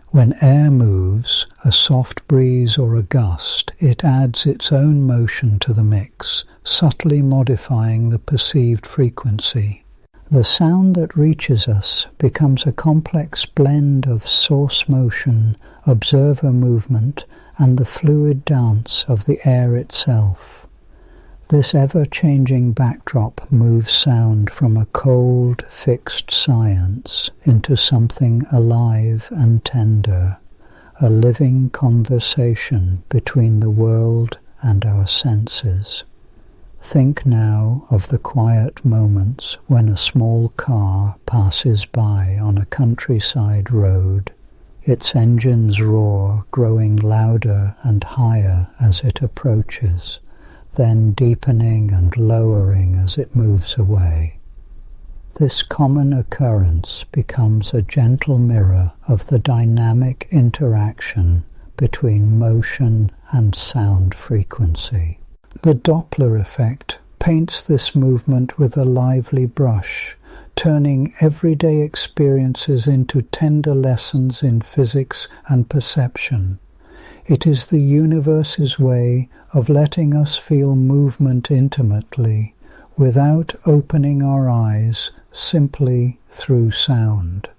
When air moves, a soft breeze or a gust, it adds its own motion to the mix, subtly modifying the perceived frequency. The sound that reaches us becomes a complex blend of source motion, observer movement, and the fluid dance of the air itself. This ever-changing backdrop moves sound from a cold, fixed science into something alive and tender, a living conversation between the world and our senses. Think now of the quiet moments when a small car passes by on a countryside road, its engines roar, growing louder and higher as it approaches, then deepening and lowering as it moves away. This common occurrence becomes a gentle mirror of the dynamic interaction between motion and sound frequency. The Doppler effect paints this movement with a lively brush, turning everyday experiences into tender lessons in physics and perception. It is the universe's way of letting us feel movement intimately, without opening our eyes, simply through sound.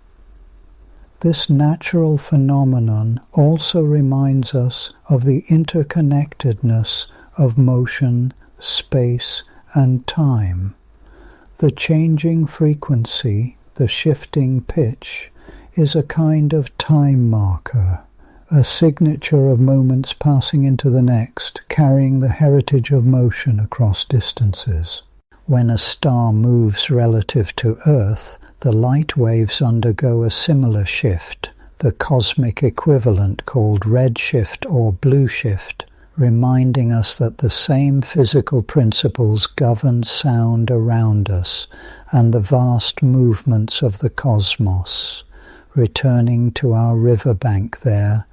This natural phenomenon also reminds us of the interconnectedness of motion, space, and time. The changing frequency, the shifting pitch, is a kind of time marker, a signature of moments passing into the next, carrying the heritage of motion across distances. When a star moves relative to Earth, the light waves undergo a similar shift, the cosmic equivalent called redshift or blue shift, reminding us that the same physical principles govern sound around us and the vast movements of the cosmos. Returning to our riverbank there,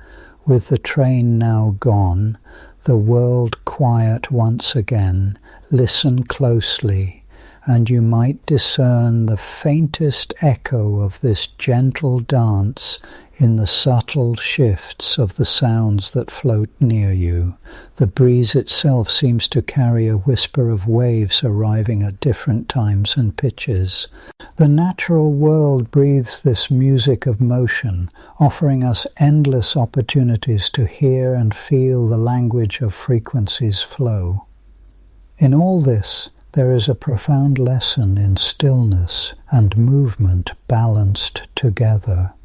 with the train now gone, the world quiet once again, listen closely, and you might discern the faintest echo of this gentle dance in the subtle shifts of the sounds that float near you. The breeze itself seems to carry a whisper of waves arriving at different times and pitches. The natural world breathes this music of motion, offering us endless opportunities to hear and feel the language of frequencies flow. In all this, there is a profound lesson in stillness and movement balanced together.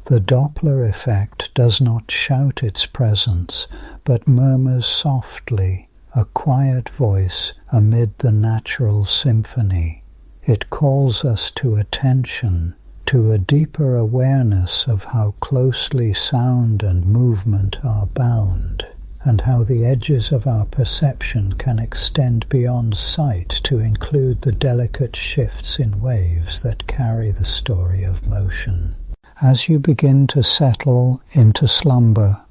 The Doppler effect does not shout its presence, but murmurs softly, a quiet voice amid the natural symphony. It calls us to attention, to a deeper awareness of how closely sound and movement are bound, and how the edges of our perception can extend beyond sight to include the delicate shifts in waves that carry the story of motion. As you begin to settle into slumber,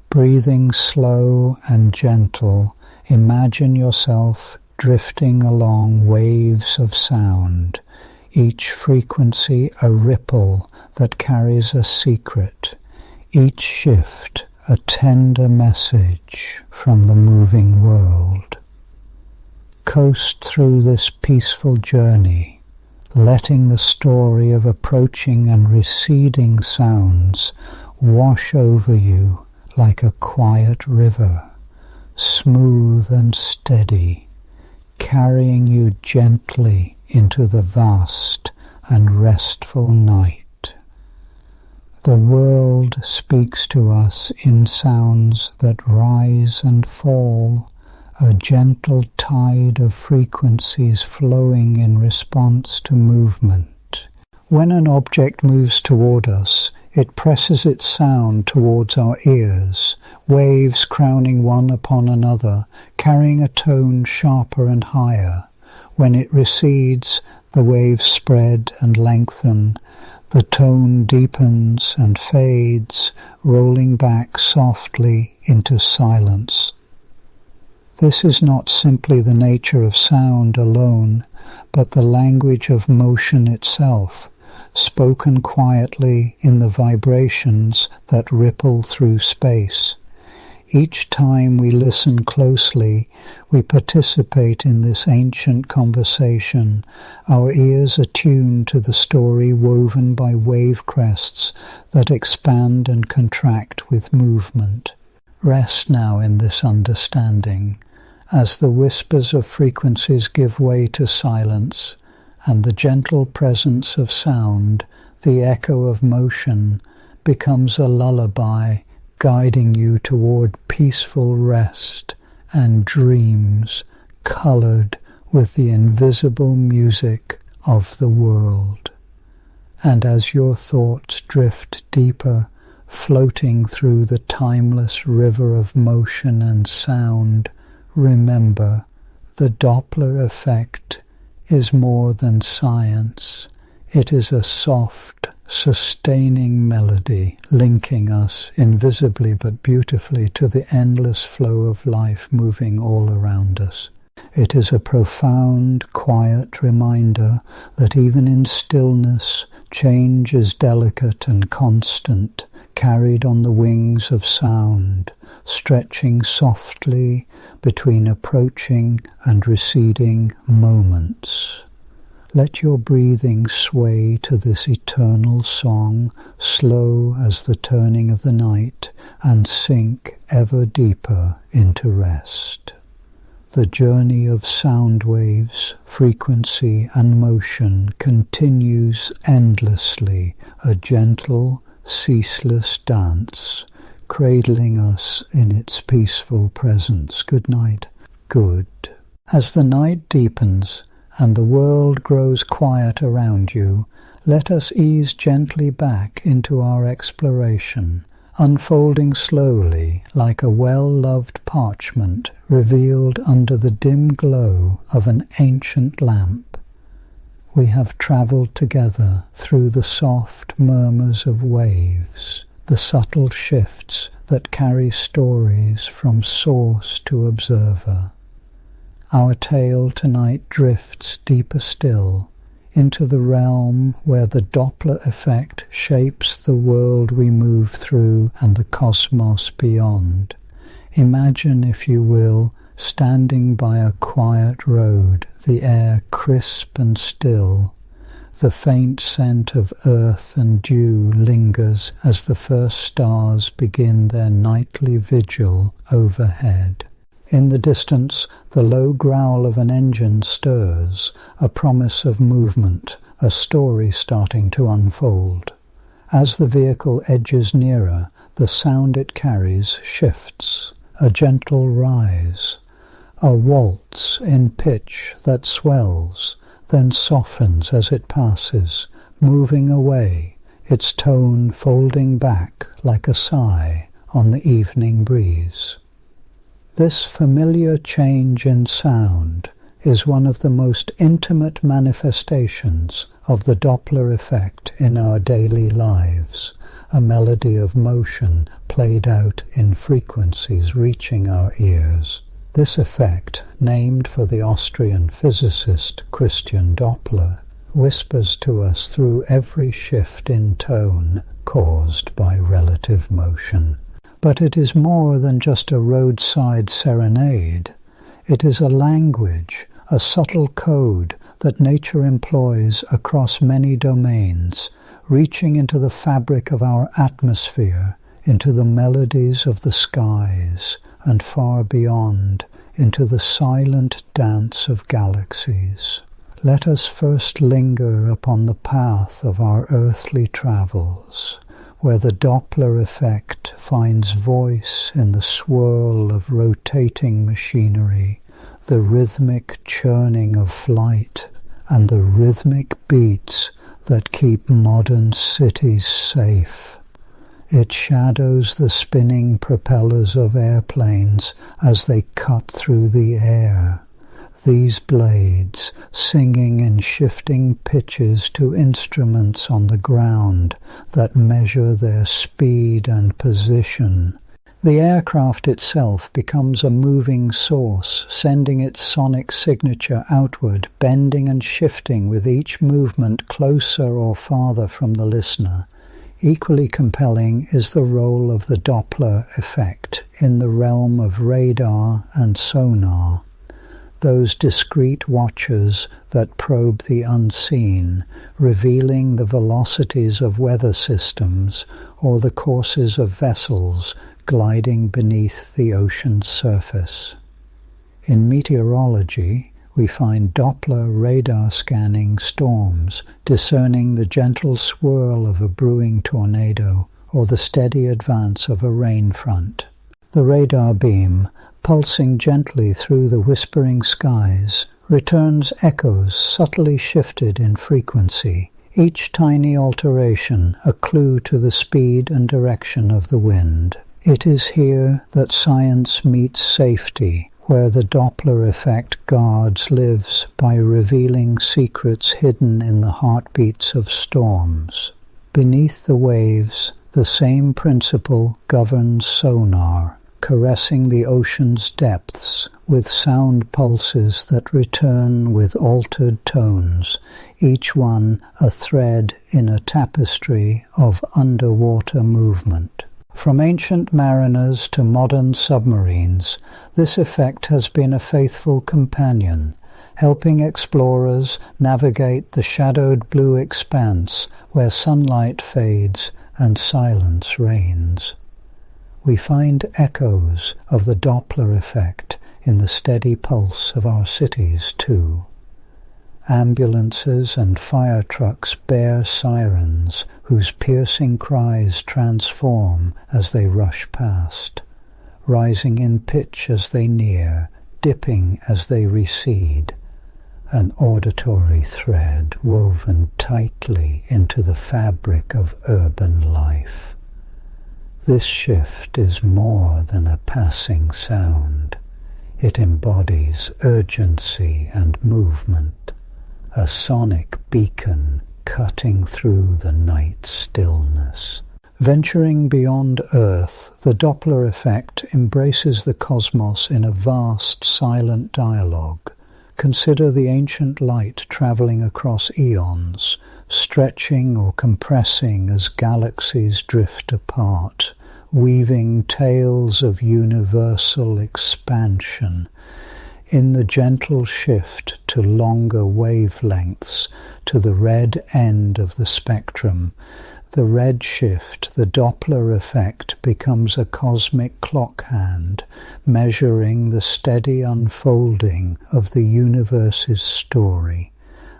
breathing slow and gentle, imagine yourself drifting along waves of sound, each frequency a ripple that carries a secret, each shift a tender message from the moving world. Coast through this peaceful journey, letting the story of approaching and receding sounds wash over you like a quiet river, smooth and steady, carrying you gently into the vast and restful night. The world speaks to us in sounds that rise and fall, a gentle tide of frequencies flowing in response to movement. When an object moves toward us, it presses its sound towards our ears, waves crowning one upon another, carrying a tone sharper and higher. When it recedes, the waves spread and lengthen, the tone deepens and fades, rolling back softly into silence. This is not simply the nature of sound alone, but the language of motion itself, spoken quietly in the vibrations that ripple through space. Each time we listen closely, we participate in this ancient conversation, our ears attuned to the story woven by wave crests that expand and contract with movement. Rest now in this understanding, as the whispers of frequencies give way to silence, and the gentle presence of sound, the echo of motion, becomes a lullaby, guiding you toward peaceful rest and dreams colored with the invisible music of the world. And as your thoughts drift deeper, floating through the timeless river of motion and sound, remember, the Doppler effect is more than science. It is a soft, sustaining melody, linking us invisibly but beautifully to the endless flow of life moving all around us. It is a profound, quiet reminder that even in stillness, change is delicate and constant, carried on the wings of sound, stretching softly between approaching and receding moments. Let your breathing sway to this eternal song, slow as the turning of the night, and sink ever deeper into rest. The journey of sound waves, frequency, and motion continues endlessly, a gentle, ceaseless dance, cradling us in its peaceful presence. Good night. Good. As the night deepens and the world grows quiet around you, let us ease gently back into our exploration, unfolding slowly like a well-loved parchment revealed under the dim glow of an ancient lamp. We have travelled together through the soft murmurs of waves, the subtle shifts that carry stories from source to observer. Our tale tonight drifts deeper still, into the realm where the Doppler effect shapes the world we move through and the cosmos beyond. Imagine, if you will, standing by a quiet road, the air crisp and still. The faint scent of earth and dew lingers as the first stars begin their nightly vigil overhead. In the distance, the low growl of an engine stirs, a promise of movement, a story starting to unfold. As the vehicle edges nearer, the sound it carries shifts, a gentle rise, a waltz in pitch that swells, then softens as it passes, moving away, its tone folding back like a sigh on the evening breeze. This familiar change in sound is one of the most intimate manifestations of the Doppler effect in our daily lives, a melody of motion played out in frequencies reaching our ears. This effect, named for the Austrian physicist Christian Doppler, whispers to us through every shift in tone caused by relative motion. But it is more than just a roadside serenade. It is a language, a subtle code that nature employs across many domains, reaching into the fabric of our atmosphere, into the melodies of the skies, and far beyond, into the silent dance of galaxies. Let us first linger upon the path of our earthly travels, where the Doppler effect finds voice in the swirl of rotating machinery, the rhythmic churning of flight, and the rhythmic beats that keep modern cities safe. It shadows the spinning propellers of airplanes as they cut through the air. These blades, singing in shifting pitches to instruments on the ground that measure their speed and position. The aircraft itself becomes a moving source, sending its sonic signature outward, bending and shifting with each movement closer or farther from the listener. Equally compelling is the role of the Doppler effect in the realm of radar and sonar, those discreet watchers that probe the unseen, revealing the velocities of weather systems or the courses of vessels gliding beneath the ocean's surface. In meteorology, we find Doppler radar scanning storms, discerning the gentle swirl of a brewing tornado or the steady advance of a rain front. The radar beam, pulsing gently through the whispering skies, returns echoes subtly shifted in frequency, each tiny alteration a clue to the speed and direction of the wind. It is here that science meets safety, where the Doppler effect guards lives by revealing secrets hidden in the heartbeats of storms. Beneath the waves, the same principle governs sonar, caressing the ocean's depths with sound pulses that return with altered tones, each one a thread in a tapestry of underwater movement. From ancient mariners to modern submarines, this effect has been a faithful companion, helping explorers navigate the shadowed blue expanse where sunlight fades and silence reigns. We find echoes of the Doppler effect in the steady pulse of our cities too. Ambulances and fire trucks bear sirens whose piercing cries transform as they rush past, rising in pitch as they near, dipping as they recede, an auditory thread woven tightly into the fabric of urban life. This shift is more than a passing sound. It embodies urgency and movement, a sonic beacon cutting through the night stillness. Venturing beyond Earth, the Doppler effect embraces the cosmos in a vast, silent dialogue. Consider the ancient light traveling across eons, stretching or compressing as galaxies drift apart, weaving tales of universal expansion. In the gentle shift to longer wavelengths, to the red end of the spectrum, the red shift, the Doppler effect, becomes a cosmic clock hand, measuring the steady unfolding of the universe's story.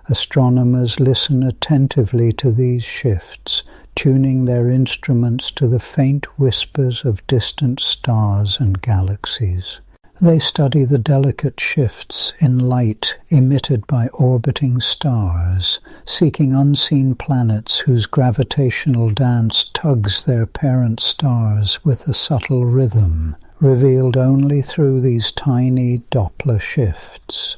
Astronomers listen attentively to these shifts, tuning their instruments to the faint whispers of distant stars and galaxies. They study the delicate shifts in light emitted by orbiting stars, seeking unseen planets whose gravitational dance tugs their parent stars with a subtle rhythm, revealed only through these tiny Doppler shifts.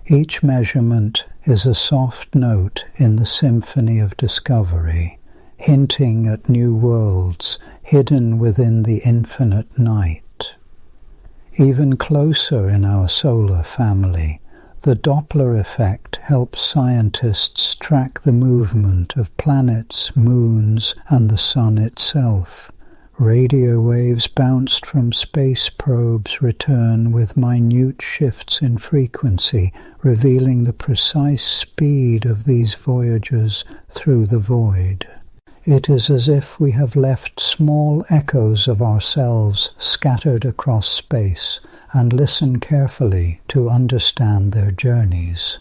Each measurement is a soft note in the symphony of discovery, hinting at new worlds hidden within the infinite night. Even closer in our solar family, the Doppler effect helps scientists track the movement of planets, moons, and the Sun itself. Radio waves bounced from space probes return with minute shifts in frequency, revealing the precise speed of these voyages through the void. It is as if we have left small echoes of ourselves scattered across space and listen carefully to understand their journeys.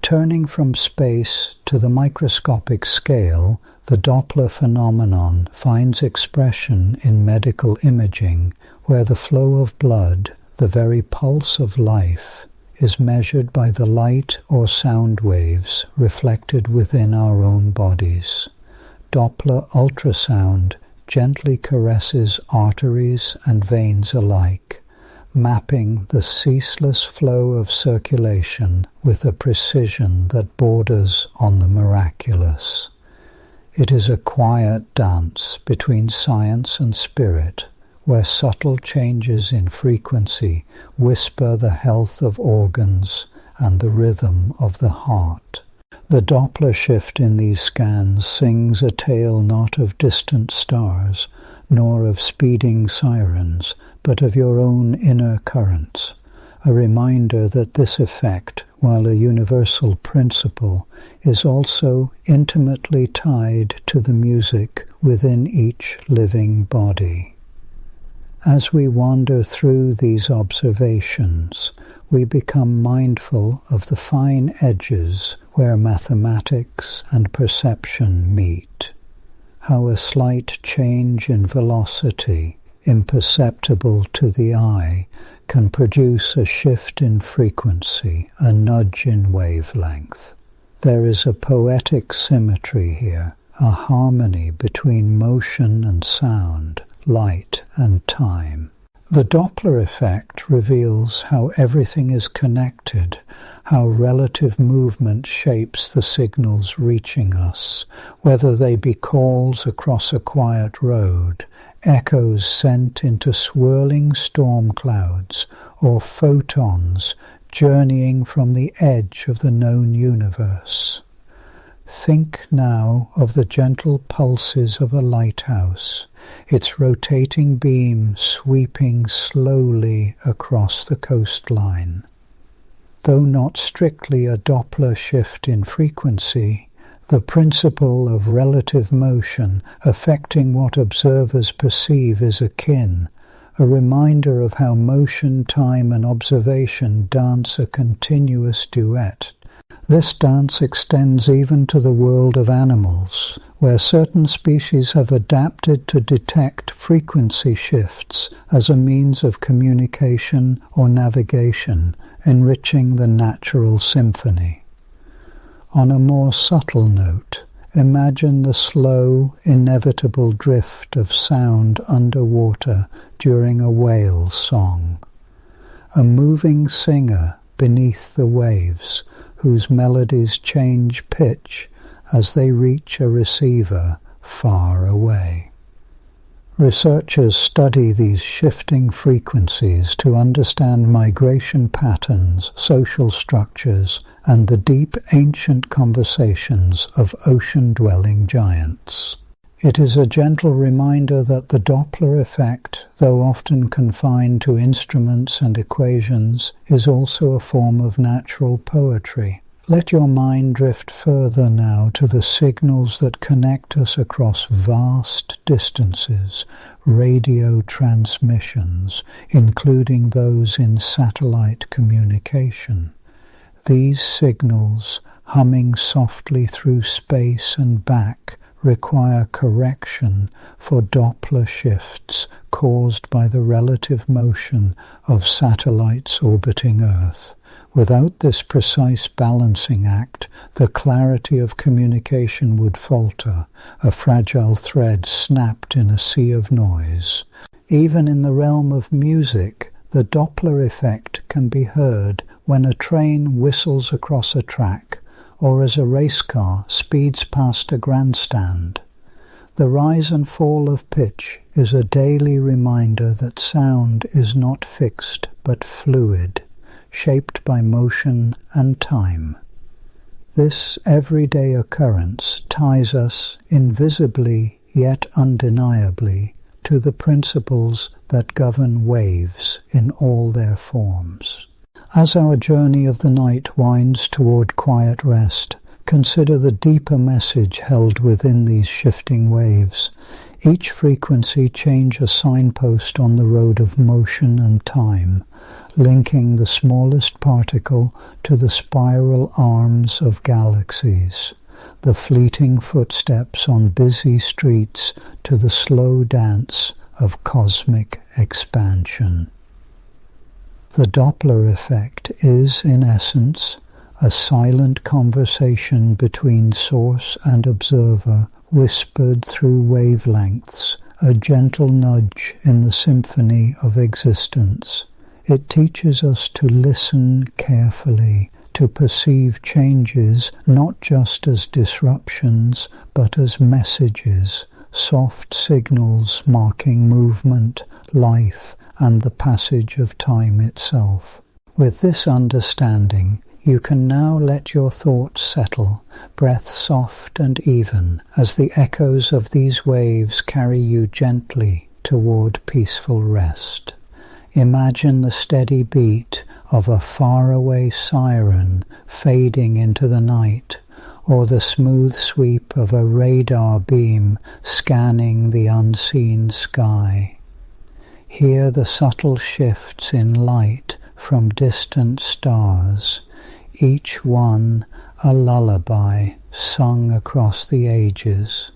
Turning from space to the microscopic scale, the Doppler phenomenon finds expression in medical imaging, where the flow of blood, the very pulse of life, is measured by the light or sound waves reflected within our own bodies. Doppler ultrasound gently caresses arteries and veins alike, mapping the ceaseless flow of circulation with a precision that borders on the miraculous. It is a quiet dance between science and spirit, where subtle changes in frequency whisper the health of organs and the rhythm of the heart. The Doppler shift in these scans sings a tale not of distant stars, nor of speeding sirens, but of your own inner currents, a reminder that this effect, while a universal principle, is also intimately tied to the music within each living body. As we wander through these observations, we become mindful of the fine edges where mathematics and perception meet, how a slight change in velocity, imperceptible to the eye, can produce a shift in frequency, a nudge in wavelength. There is a poetic symmetry here, a harmony between motion and sound, light and time. The Doppler effect reveals how everything is connected, how relative movement shapes the signals reaching us, whether they be calls across a quiet road, echoes sent into swirling storm clouds, or photons journeying from the edge of the known universe. Think now of the gentle pulses of a lighthouse, its rotating beam sweeping slowly across the coastline. Though not strictly a Doppler shift in frequency, the principle of relative motion affecting what observers perceive is akin, a reminder of how motion, time, and observation dance a continuous duet. This dance extends even to the world of animals, where certain species have adapted to detect frequency shifts as a means of communication or navigation, enriching the natural symphony. On a more subtle note, imagine the slow, inevitable drift of sound underwater during a whale's song. A moving singer beneath the waves, whose melodies change pitch as they reach a receiver far away. Researchers study these shifting frequencies to understand migration patterns, social structures, and the deep ancient conversations of ocean-dwelling giants. It is a gentle reminder that the Doppler effect, though often confined to instruments and equations, is also a form of natural poetry. Let your mind drift further now to the signals that connect us across vast distances, radio transmissions, including those in satellite communication. These signals, humming softly through space and back, require correction for Doppler shifts caused by the relative motion of satellites orbiting Earth. Without this precise balancing act, the clarity of communication would falter, a fragile thread snapped in a sea of noise. Even in the realm of music, the Doppler effect can be heard when a train whistles across a track, or as a race car speeds past a grandstand. The rise and fall of pitch is a daily reminder that sound is not fixed but fluid, shaped by motion and time. This everyday occurrence ties us invisibly yet undeniably to the principles that govern waves in all their forms. As our journey of the night winds toward quiet rest, consider the deeper message held within these shifting waves. Each frequency changes a signpost on the road of motion and time, linking the smallest particle to the spiral arms of galaxies, the fleeting footsteps on busy streets to the slow dance of cosmic expansion. The Doppler effect is, in essence, a silent conversation between source and observer, whispered through wavelengths, a gentle nudge in the symphony of existence. It teaches us to listen carefully, to perceive changes not just as disruptions, but as messages, soft signals marking movement, life, and the passage of time itself. With this understanding, You can now let your thoughts settle, breath soft and even, as the echoes of these waves carry you gently toward peaceful rest. Imagine the steady beat of a faraway siren fading into the night, or the smooth sweep of a radar beam scanning the unseen sky. Hear the subtle shifts in light from distant stars, each one a lullaby sung across the ages.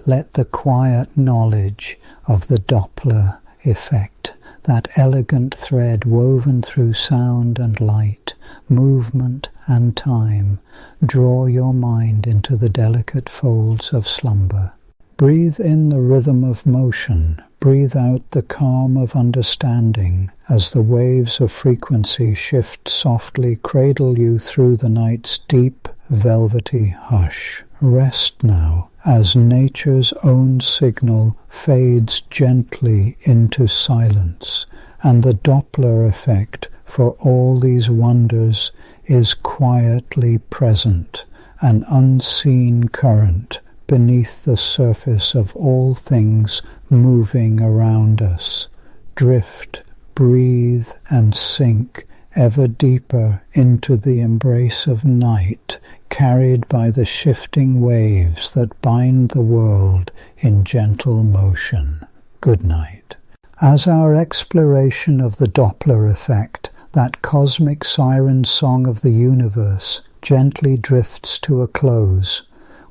Let the quiet knowledge of the Doppler effect, that elegant thread woven through sound and light, movement and time, draw your mind into the delicate folds of slumber. Breathe in the rhythm of motion, breathe out the calm of understanding, as the waves of frequency shift softly, cradle you through the night's deep, velvety hush. Rest now, as nature's own signal fades gently into silence, and the Doppler effect for all these wonders is quietly present, an unseen current beneath the surface of all things moving around us. Drift, breathe, and sink ever deeper into the embrace of night, carried by the shifting waves that bind the world in gentle motion. Good night. As our exploration of the Doppler effect, that cosmic siren song of the universe, gently drifts to a close,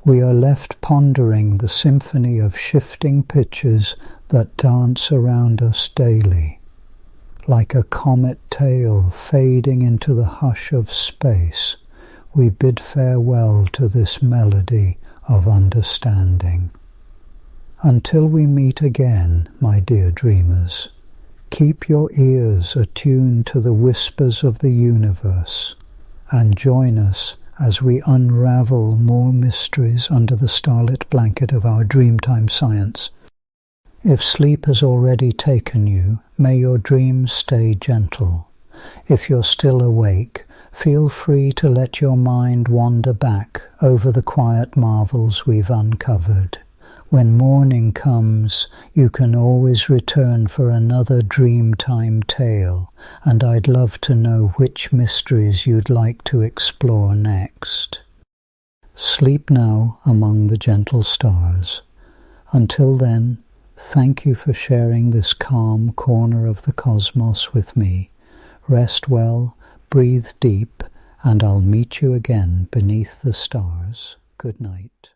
we are left pondering the symphony of shifting pitches that dance around us daily. Like a comet tail fading into the hush of space, we bid farewell to this melody of understanding. Until we meet again, my dear dreamers, keep your ears attuned to the whispers of the universe, and join us as we unravel more mysteries under the starlit blanket of our Dreamtime science. If sleep has already taken you, may your dreams stay gentle. If you're still awake, feel free to let your mind wander back over the quiet marvels we've uncovered. When morning comes, you can always return for another Dreamtime tale, and I'd love to know which mysteries you'd like to explore next. Sleep now among the gentle stars. Until then, thank you for sharing this calm corner of the cosmos with me. Rest well, breathe deep, and I'll meet you again beneath the stars. Good night.